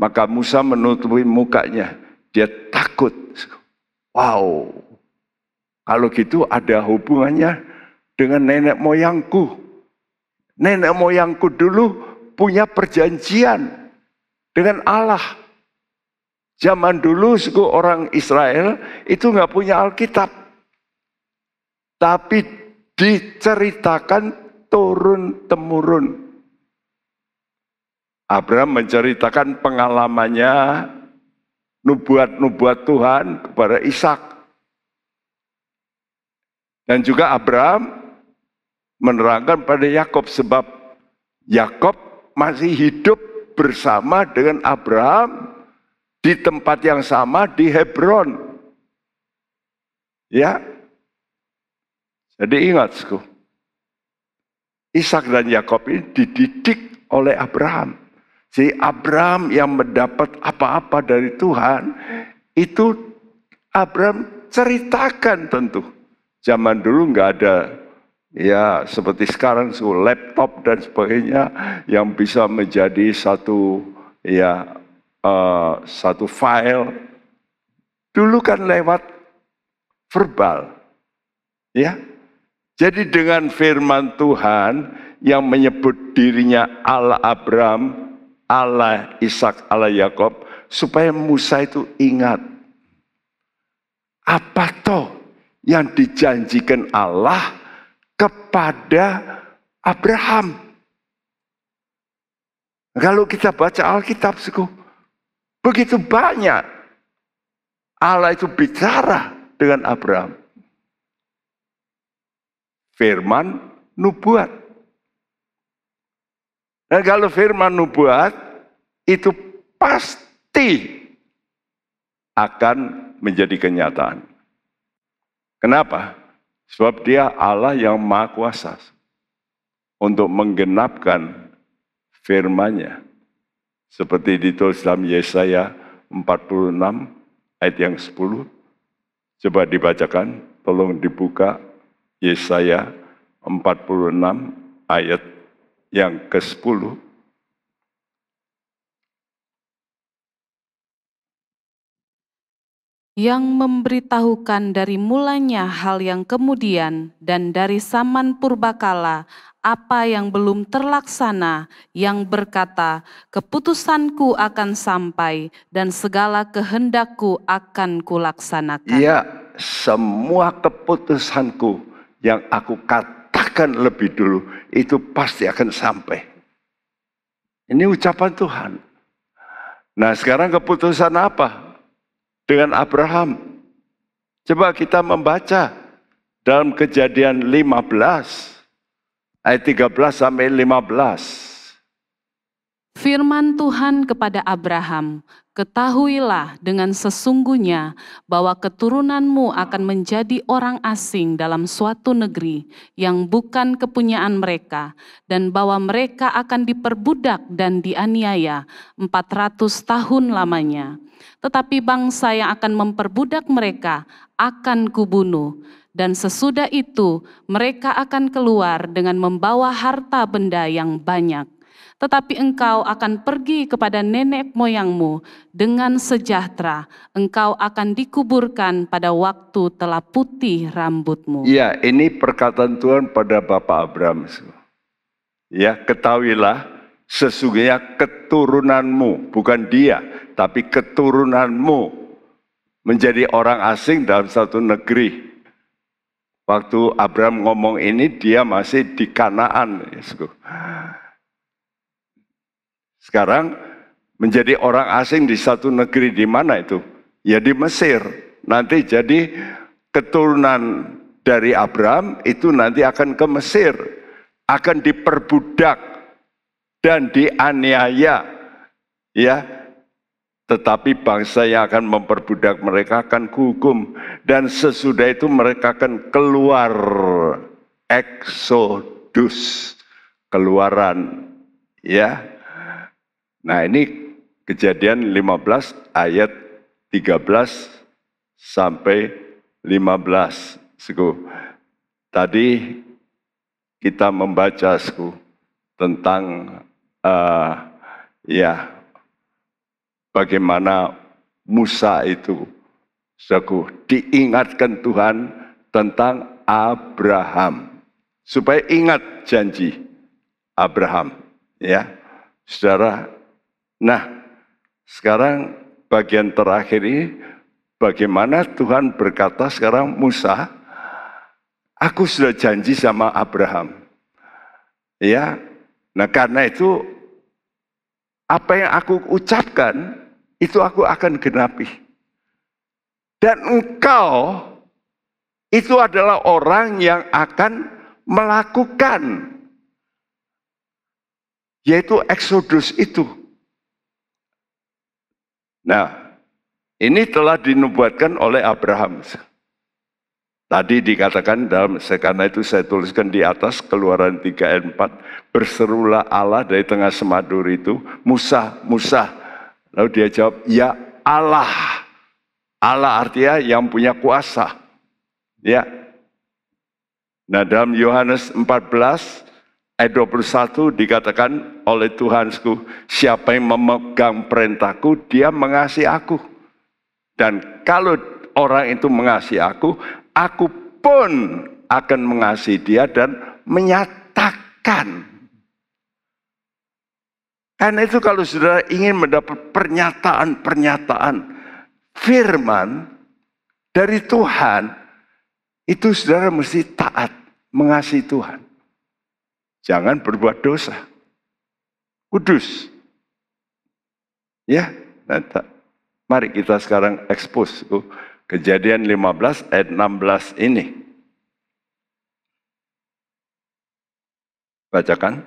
maka Musa menutupi mukanya, dia takut. Wow. Kalau gitu ada hubungannya dengan nenek moyangku. Nenek moyangku dulu punya perjanjian dengan Allah. Zaman dulu orang Israel itu nggak punya Alkitab. Tapi diceritakan turun-temurun. Abraham menceritakan pengalamannya, nubuat-nubuat Tuhan kepada Ishak. Dan juga Abraham menerangkan pada Yakub, sebab Yakub masih hidup bersama dengan Abraham di tempat yang sama di Hebron. Ya. Jadi ingat, Ishak dan Yakub ini dididik oleh Abraham. Jadi Abraham yang mendapat apa-apa dari Tuhan, itu Abraham ceritakan tentu. Zaman dulu nggak ada Ya, seperti sekarang laptop dan sebagainya yang bisa menjadi satu satu file. Dulu kan lewat verbal. Ya. Jadi dengan firman Tuhan yang menyebut dirinya Allah Abraham, Allah Ishak, Allah Yakob, supaya Musa itu ingat apa toh yang dijanjikan Allah kepada Abraham. Kalau kita baca Alkitab, begitu banyak Allah itu bicara dengan Abraham. Firman nubuat. Dan kalau firman nubuat itu pasti akan menjadi kenyataan. Kenapa? Sebab dia Allah yang Maha Kuasa untuk menggenapkan firman-Nya. Seperti ditulis dalam Yesaya 46 ayat yang 10. Coba dibacakan, tolong dibuka Yesaya 46 ayat yang ke-10. Yang memberitahukan dari mulanya hal yang kemudian dan dari zaman purbakala apa yang belum terlaksana, yang berkata, keputusanku akan sampai dan segala kehendakku akan kulaksanakan. Iya, semua keputusanku yang aku katakan lebih dulu, itu pasti akan sampai. Ini ucapan Tuhan. Nah sekarang keputusan apa? Dengan Abraham. Coba kita membaca dalam Kejadian 15. Ayat 13 sampai 15. Firman Tuhan kepada Abraham, ketahuilah dengan sesungguhnya bahwa keturunanmu akan menjadi orang asing dalam suatu negeri yang bukan kepunyaan mereka, dan bahwa mereka akan diperbudak dan dianiaya 400 tahun lamanya. Tetapi bangsa yang akan memperbudak mereka akan kubunuh, dan sesudah itu mereka akan keluar dengan membawa harta benda yang banyak. Tetapi engkau akan pergi kepada nenek moyangmu dengan sejahtera. Engkau akan dikuburkan pada waktu telah putih rambutmu. Ya, ini perkataan Tuhan pada Bapak Abraham. Ya, ketahuilah sesungguhnya keturunanmu, bukan dia, tapi keturunanmu menjadi orang asing dalam satu negeri. Waktu Abraham ngomong ini, dia masih di Kanaan. Sekarang menjadi orang asing di satu negeri, di mana itu? Ya di Mesir. Nanti jadi keturunan dari Abraham itu nanti akan ke Mesir. Akan diperbudak dan dianiaya. Ya, tetapi bangsa yang akan memperbudak mereka akan kuhukum. Dan sesudah itu mereka akan keluar. Eksodus. Keluaran. Ya. Nah ini Kejadian 15 ayat 13 sampai 15. Tadi kita membaca tentang bagaimana Musa itu diingatkan Tuhan tentang Abraham. Supaya ingat janji Abraham. Ya, saudara. Nah, sekarang bagian terakhir ini, bagaimana Tuhan berkata sekarang Musa, aku sudah janji sama Abraham. Ya, nah karena itu, apa yang aku ucapkan, itu aku akan genapi. Dan engkau, itu adalah orang yang akan melakukan, yaitu Eksodus itu. Nah, ini telah dinubuatkan oleh Abraham. Tadi dikatakan karena itu saya tuliskan di atas Keluaran 3 ayat 4. Berserulah Allah dari tengah semadur itu, Musa, Musa. Lalu dia jawab, ya Allah. Allah artinya yang punya kuasa. Ya. Nah, dalam Yohanes 14 ayat 21 dikatakan oleh Tuhanku, siapa yang memegang perintahku, dia mengasihi aku. Dan kalau orang itu mengasihi aku pun akan mengasihi dia dan menyatakan. Karena itu kalau saudara ingin mendapat pernyataan-pernyataan firman dari Tuhan, itu saudara mesti taat, mengasihi Tuhan. Jangan berbuat dosa. Kudus. Ya, mari kita sekarang expose Kejadian 15 ayat 16 ini. Bacakan.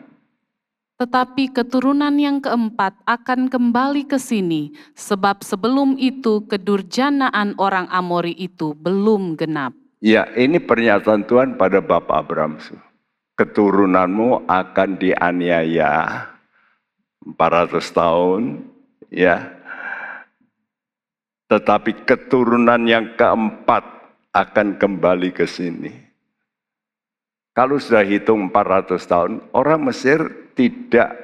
Tetapi keturunan yang keempat akan kembali ke sini, sebab sebelum itu kedurjanaan orang Amori itu belum genap. Ya, ini pernyataan Tuhan pada Bapak Abraham. Keturunanmu akan dianiaya 400 tahun, ya. Tetapi keturunan yang keempat akan kembali ke sini. Kalau sudah hitung 400 tahun, orang Mesir tidak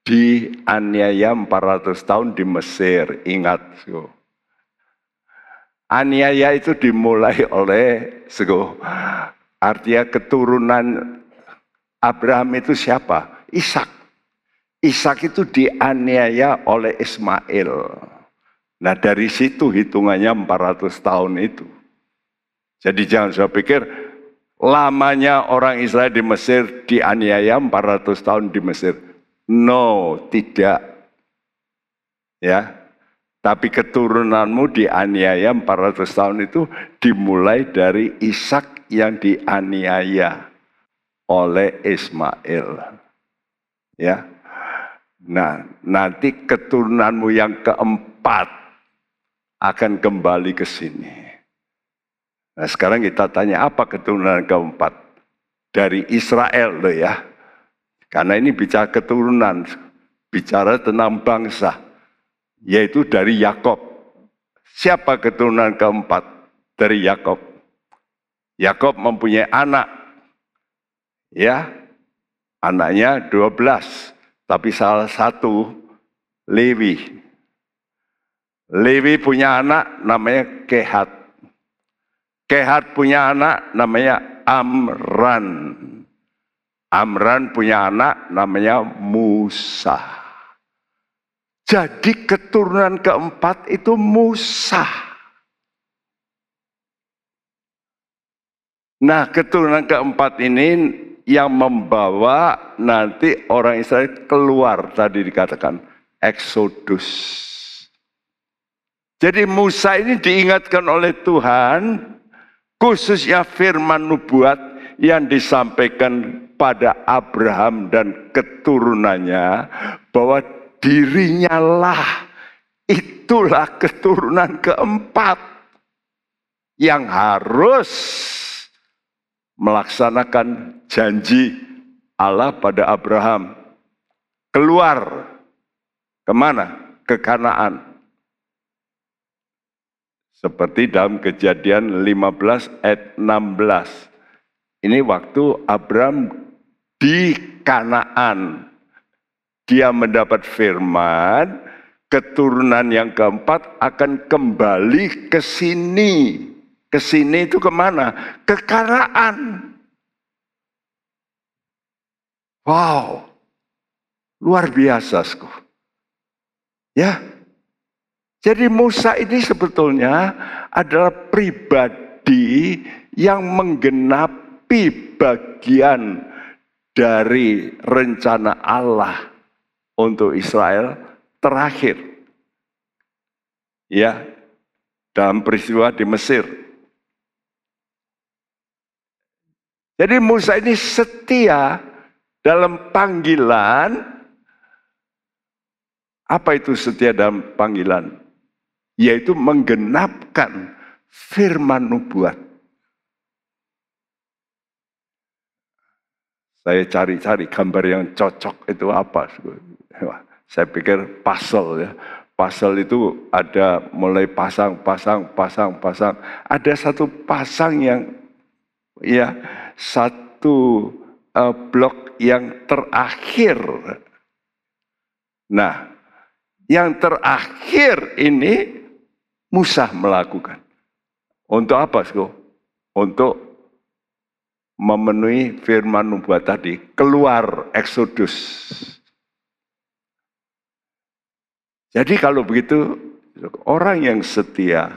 dianiaya 400 tahun di Mesir. Ingat, aniaya itu dimulai oleh artinya keturunan Abraham itu siapa? Ishak. Ishak itu dianiaya oleh Ismail. Nah, dari situ hitungannya 400 tahun itu. Jadi jangan saya pikir lamanya orang Israel di Mesir dianiaya 400 tahun di Mesir. No, tidak. Ya. Tapi keturunanmu dianiaya 400 tahun itu dimulai dari Ishak yang dianiaya oleh Ismail. Ya. Nah, nanti keturunanmu yang keempat akan kembali ke sini. Nah, sekarang kita tanya, apa keturunan keempat? Dari Israel loh ya. Karena ini bicara keturunan, bicara tentang bangsa. Yaitu dari Yakob. Siapa keturunan keempat dari Yakob? Yakob mempunyai anak. Ya, anaknya 12. Tapi salah satu Lewi. Lewi punya anak namanya Kehat. Kehat punya anak namanya Amran. Amran punya anak namanya Musa. Jadi keturunan keempat itu Musa. Nah, keturunan keempat ini yang membawa nanti orang Israel keluar, tadi dikatakan Exodus. Jadi Musa ini diingatkan oleh Tuhan, khususnya firman nubuat yang disampaikan pada Abraham dan keturunannya, bahwa dirinya lah, itulah keturunan keempat yang harus melaksanakan janji Allah pada Abraham. Keluar, kemana? Ke Kanaan. Seperti dalam Kejadian 15 ayat 16. Ini waktu Abraham di Kanaan. Dia mendapat firman, keturunan yang keempat akan kembali ke sini. Ke sini itu kemana? Ke Kanaan. Wow, luar biasa. Ya, jadi Musa ini sebetulnya adalah pribadi yang menggenapi bagian dari rencana Allah untuk Israel terakhir. Ya, dalam peristiwa di Mesir. Jadi Musa ini setia dalam panggilan. Apa itu setia dalam panggilan? Yaitu menggenapkan firman nubuat. Saya cari-cari gambar yang cocok itu apa. Saya pikir puzzle ya. Puzzle itu ada mulai pasang. Ada satu pasang yang ya satu blok yang terakhir. Nah, yang terakhir ini Musa melakukan. Untuk apa, Sko? Untuk memenuhi firman nubuat tadi, keluar Eksodus. Jadi kalau begitu, orang yang setia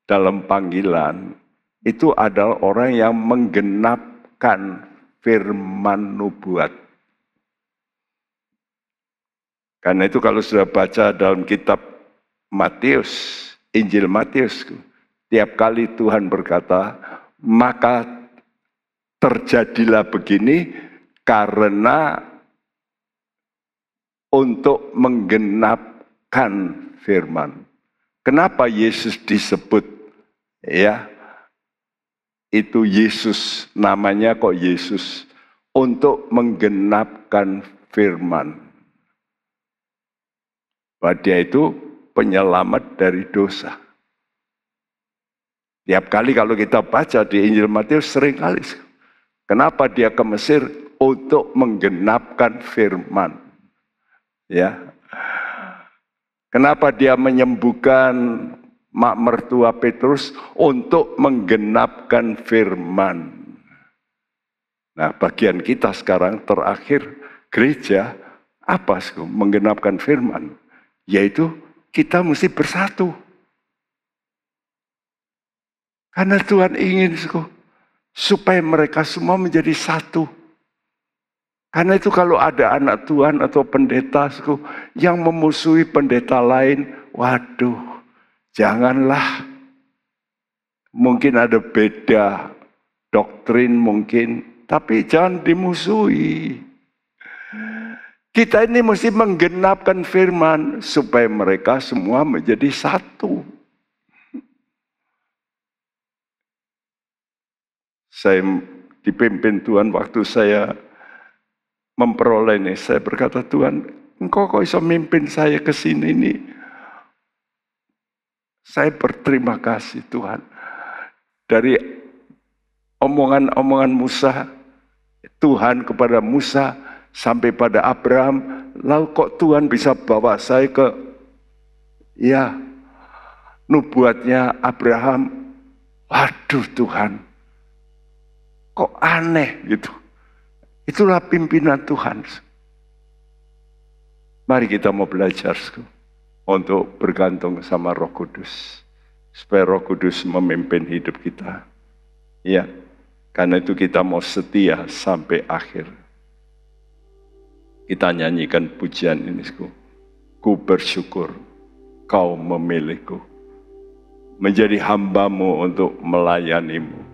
dalam panggilan itu adalah orang yang menggenapkan firman nubuat. Karena itu kalau sudah baca dalam kitab Matius, Injil Matius, tiap kali Tuhan berkata, maka terjadilah begini karena untuk menggenapkan firman. Kenapa Yesus disebut ya? Itu Yesus, namanya kok Yesus, untuk menggenapkan firman. Bahwa dia itu penyelamat dari dosa. Tiap kali kalau kita baca di Injil Matius sering kali. Kenapa dia ke Mesir? Untuk menggenapkan firman. Ya. Kenapa dia menyembuhkan mak mertua Petrus? Untuk menggenapkan firman. Nah, bagian kita sekarang terakhir gereja apa sih? Menggenapkan firman. Yaitu kita mesti bersatu. Karena Tuhan ingin supaya mereka semua menjadi satu. Karena itu kalau ada anak Tuhan atau pendeta yang memusuhi pendeta lain, waduh, janganlah. Mungkin ada beda doktrin mungkin, tapi jangan dimusuhi. Kita ini mesti menggenapkan firman supaya mereka semua menjadi satu. Saya dipimpin Tuhan waktu saya memperoleh ini. Saya berkata, Tuhan, Engkau kok bisa mimpin saya ke sini ini. Saya berterima kasih Tuhan. Dari omongan-omongan Musa, Tuhan kepada Musa, sampai pada Abraham, lalu kok Tuhan bisa bawa saya ke nubuatnya Abraham. Waduh Tuhan, kok aneh gitu. Itulah pimpinan Tuhan. Mari kita mau belajar untuk bergantung sama Roh Kudus, supaya Roh Kudus memimpin hidup kita. Ya, karena itu kita mau setia sampai akhir. Kita nyanyikan pujian ini. Ku bersyukur kau memilihku menjadi hamba-Mu untuk melayani-Mu.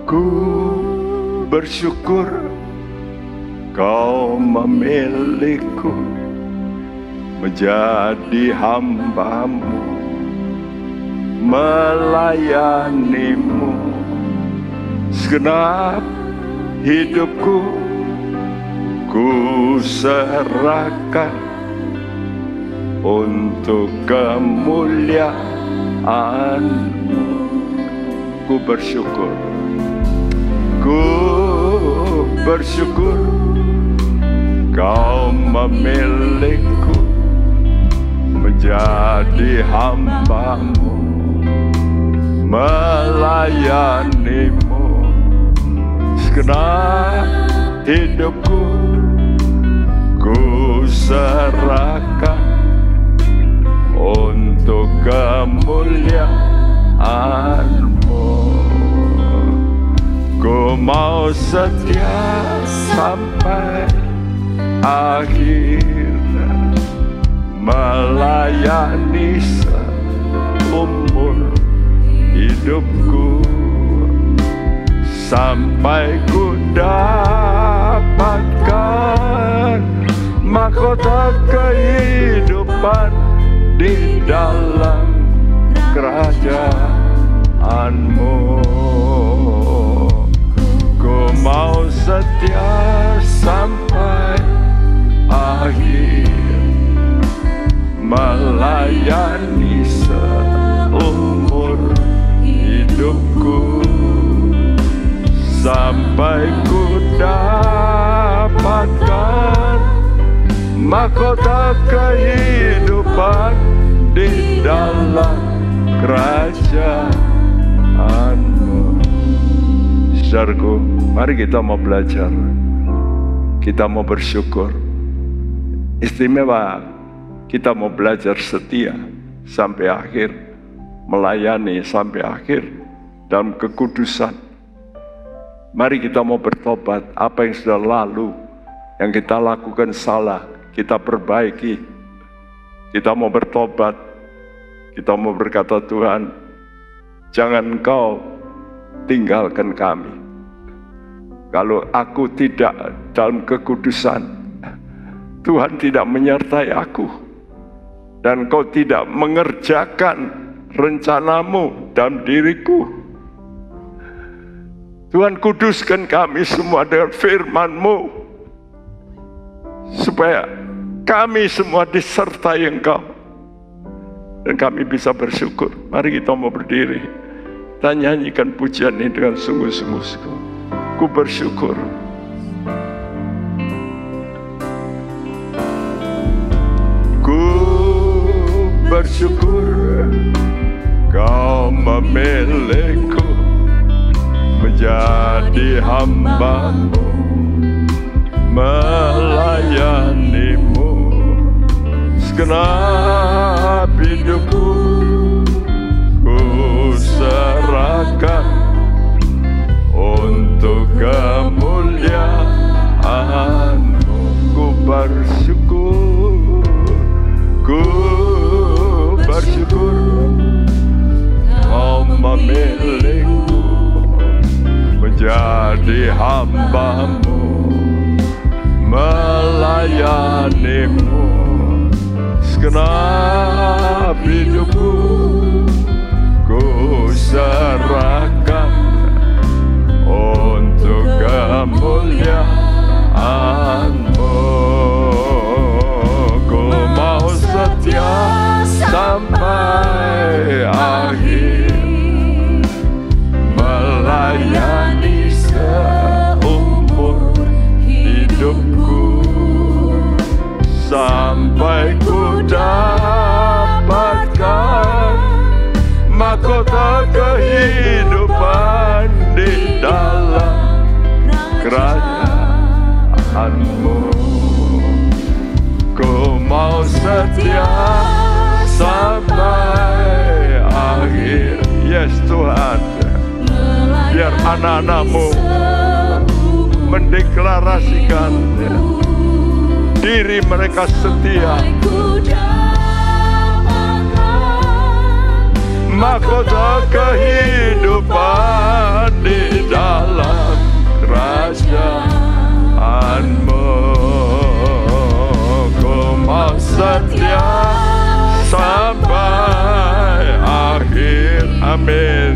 Ku bersyukur kau memilihku menjadi hamba-Mu, melayani-Mu. Segenap hidupku ku serahkan untuk kemuliaan-Mu. Ku bersyukur. Ku bersyukur kau memilihku menjadi hamba-Mu, melayani-Mu. Segenap hidupku ku serahkan untuk kemuliaan-Mu. Ku mau setia sampai akhir, melayani seumur hidupku, sampai ku dapatkan mahkota kehidupan di dalam kerajaan kerajaanmu. Ku mau setia sampai akhir, melayani seumur hidupku, sampai ku dapatkan mahkota kehidupan di dalam kerajaanmu. Saudaraku, mari kita mau belajar, kita mau bersyukur. Istimewa, kita mau belajar setia sampai akhir, melayani sampai akhir dalam kekudusan. Mari kita mau bertobat, apa yang sudah lalu, yang kita lakukan salah, kita perbaiki. Kita mau bertobat, kita mau berkata, Tuhan, jangan Engkau tinggalkan kami. Kalau aku tidak dalam kekudusan, Tuhan tidak menyertai aku, dan Engkau tidak mengerjakan rencanamu dalam diriku. Tuhan, kuduskan kami semua dengan firman-Mu, supaya kami semua disertai Engkau, dan kami bisa bersyukur. Mari kita mau berdiri, kita nyanyikan pujian ini dengan sungguh-sungguh. Ku bersyukur. Ku bersyukur Kau memilihku menjadi hamba-Mu, melayani-Mu segenap hidupku. Ku serahkan untuk kemuliaan-Mu. Ku bersyukur, ku bersyukur Kau memilihku menjadi hamba-Mu, melayani-Mu segenap hidupku. Ku serahkan untuk kemuliaan-Mu. Ku mau setia sampai akhir, melayani seumur hidupku, sampai ku dapatkan mahkota kehidupan di dalam kerajaan-Mu. Ku mau setia sampai akhir. Yes Tuhan, biar anak-anak-Mu mendeklarasikan diri mereka setia. Mahkota kehidupan di dalam kerajaan-Mu. Ku mau setia sampai akhir, amin,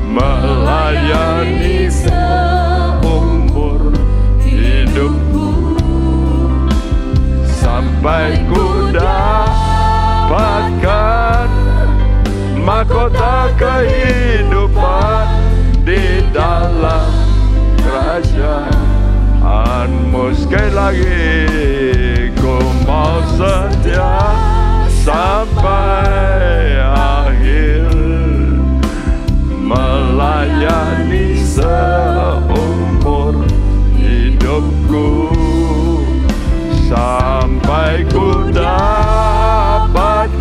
melayani seumur hidupku, sampai ku dapatkan mahkota kehidupan di dalam kerajaan-Mu. Sekali lagi, ku mau setia sampai akhir, melayani seumur hidupku, sampai ku dapatkan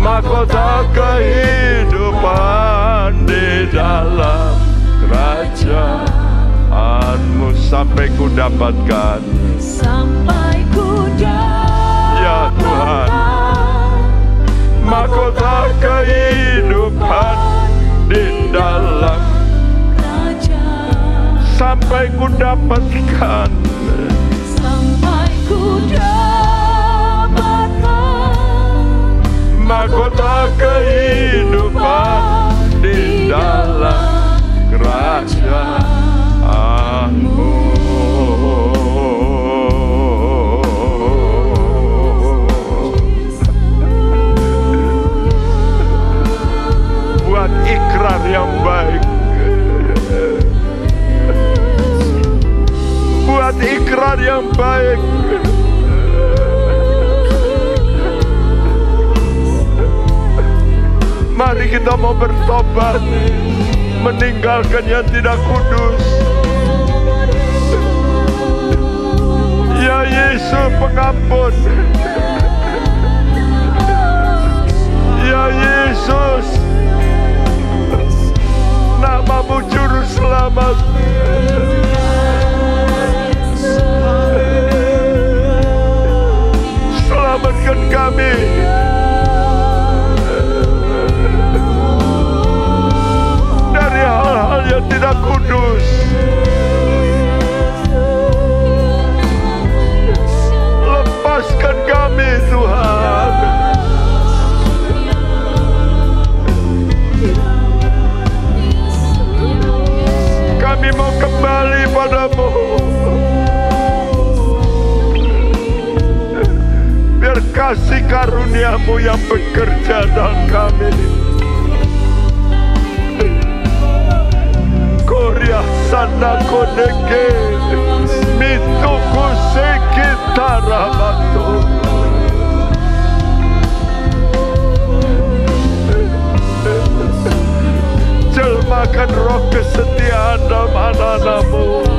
mahkota kehidupan di dalam kerajaan-Mu. Sampai ku dapatkan, sampai ku dapatkan, ya Tuhan, mahkota kehidupan di dalam kerajaan. Sampai ku dapatkan, sampai ku dapatkan mahkota kehidupan di dalam kerajaan-Mu. Buat ikrar yang baik, buat ikrar yang baik. Mari kita mau bertobat, meninggalkan yang tidak kudus. Ya Yesus pengampun, ya Yesus nama-Mu juru selamat. Selamatkan kami dari hal-hal yang tidak kudus. Lepaskan kami Tuhan. Kami mau kembali padamu. Biar kasih karunia-Mu yang bekerja dalam kami. Korea sana koneke mituku sekitara batu. Jelmakan roh kesetiaan dalam anak-anak-Mu.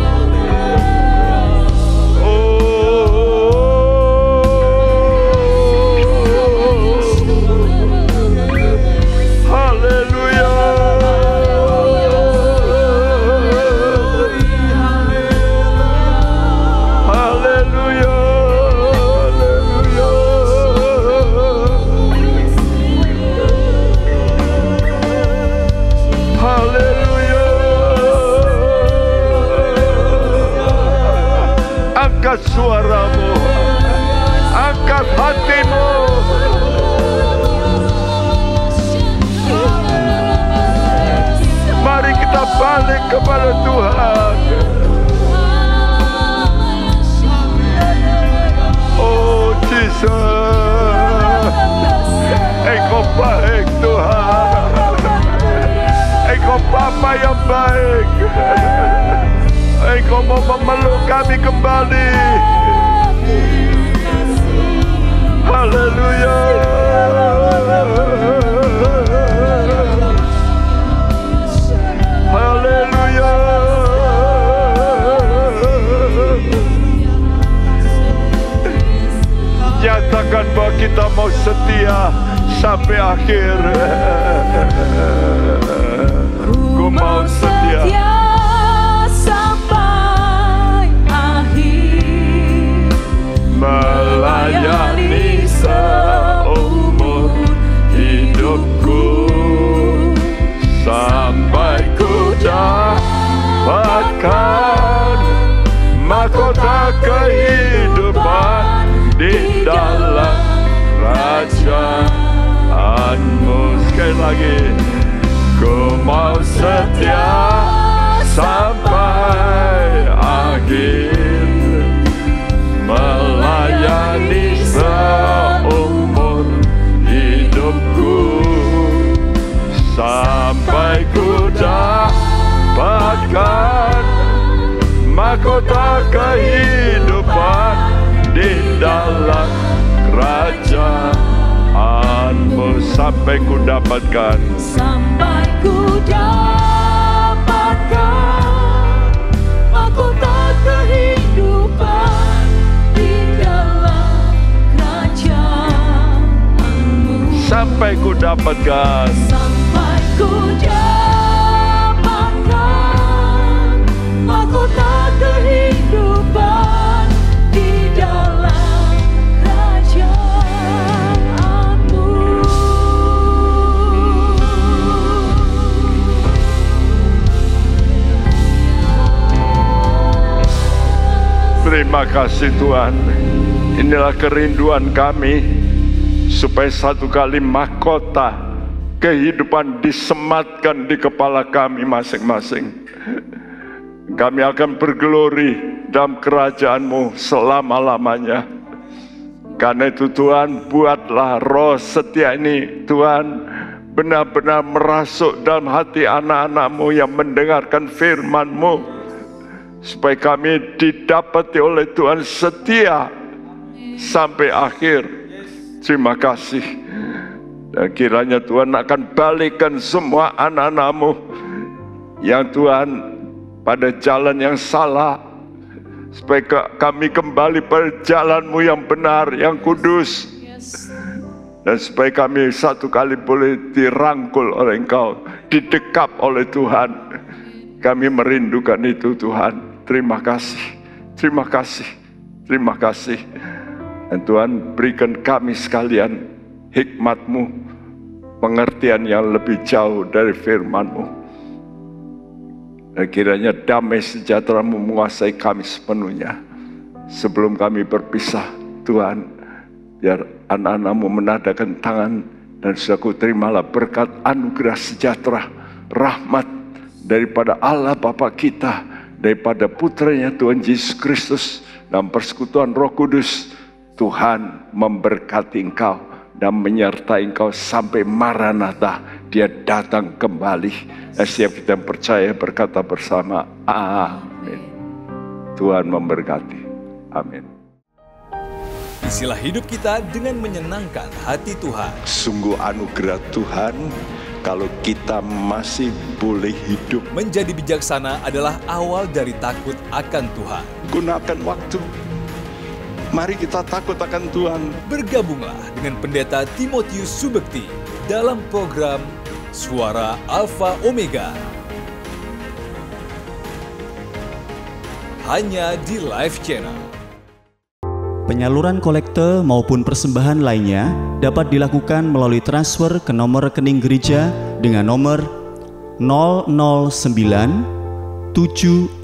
Angkat suara-Mu, angkat hati-Mu. Mari kita balik kepada Tuhan. Oh Jesus, Engkau baik Tuhan. Engkau Bapa yang baik. Engkau mau memeluk kami kembali. Haleluya. Haleluya. Nyatakan bahwa kita mau setia sampai akhir. Ku mau setia melayani seumur hidupku sampai ku dapatkan mahkota kehidupan di dalam kerajaan-Mu. Sekali lagi, ku mau setia sampai akhir, melayani seumur hidupku sampai ku dapatkan mahkota kehidupan di dalam kerajaan-Mu. Sampai ku dapatkan, sampai ku dapatkan mahkota kehidupan di dalam kerajaan-Mu. Sampai ku dapatkan, sampai ku dapatkan mahkota kehidupan di dalam kerajaan-Mu. terima kasih Tuhan. Inilah kerinduan kami, supaya satu kali mahkota kehidupan disematkan di kepala kami masing-masing. Kami akan bergelori dalam kerajaan-Mu selama-lamanya. Karena itu Tuhan, buatlah roh setia ini Tuhan benar-benar merasuk dalam hati anak-anak-Mu yang mendengarkan firman-Mu, supaya kami didapati oleh Tuhan setia sampai akhir. Terima kasih. Dan kiranya Tuhan akan balikan semua anak-anak-Mu yang Tuhan pada jalan yang salah, supaya kami kembali pada jalan-Mu yang benar, yang kudus. Dan supaya kami satu kali boleh dirangkul oleh Engkau, didekap oleh Tuhan. Kami merindukan itu Tuhan. Terima kasih, terima kasih, terima kasih. Dan Tuhan, berikan kami sekalian hikmat-Mu, pengertian yang lebih jauh dari firman-Mu. Dan kiranya damai sejahtera-Mu menguasai kami sepenuhnya. Sebelum kami berpisah Tuhan, biar anak-anak-Mu menadakan tangan, dan Saudaraku, terimalah berkat anugerah sejahtera, rahmat daripada Allah Bapa kita, daripada putranya Tuhan Yesus Kristus, dan persekutuan Roh Kudus. Tuhan memberkati engkau dan menyertai engkau sampai Maranatha, Dia datang kembali. Dan setiap kita yang percaya berkata bersama, amin. Tuhan memberkati. Amin. Isilah hidup kita dengan menyenangkan hati Tuhan. Sungguh anugerah Tuhan kalau kita masih boleh hidup. Menjadi bijaksana adalah awal dari takut akan Tuhan. Gunakan waktu. Mari kita takut akan Tuhan. Bergabunglah dengan Pendeta Timotius Subekti dalam program Suara Alfa Omega. Hanya di Live Channel. Penyaluran kolekte maupun persembahan lainnya dapat dilakukan melalui transfer ke nomor rekening gereja dengan nomor 009 707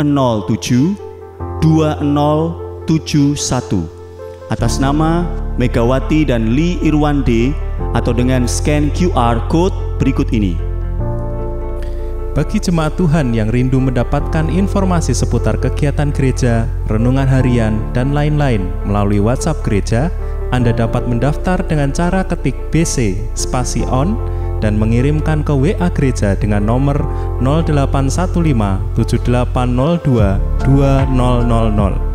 2071 atas nama Megawati dan Lee Irwande, atau dengan scan QR Code berikut ini. Bagi jemaat Tuhan yang rindu mendapatkan informasi seputar kegiatan gereja, renungan harian, dan lain-lain melalui WhatsApp gereja, Anda dapat mendaftar dengan cara ketik BC spasi on dan mengirimkan ke WA gereja dengan nomor 0815 7802 2000.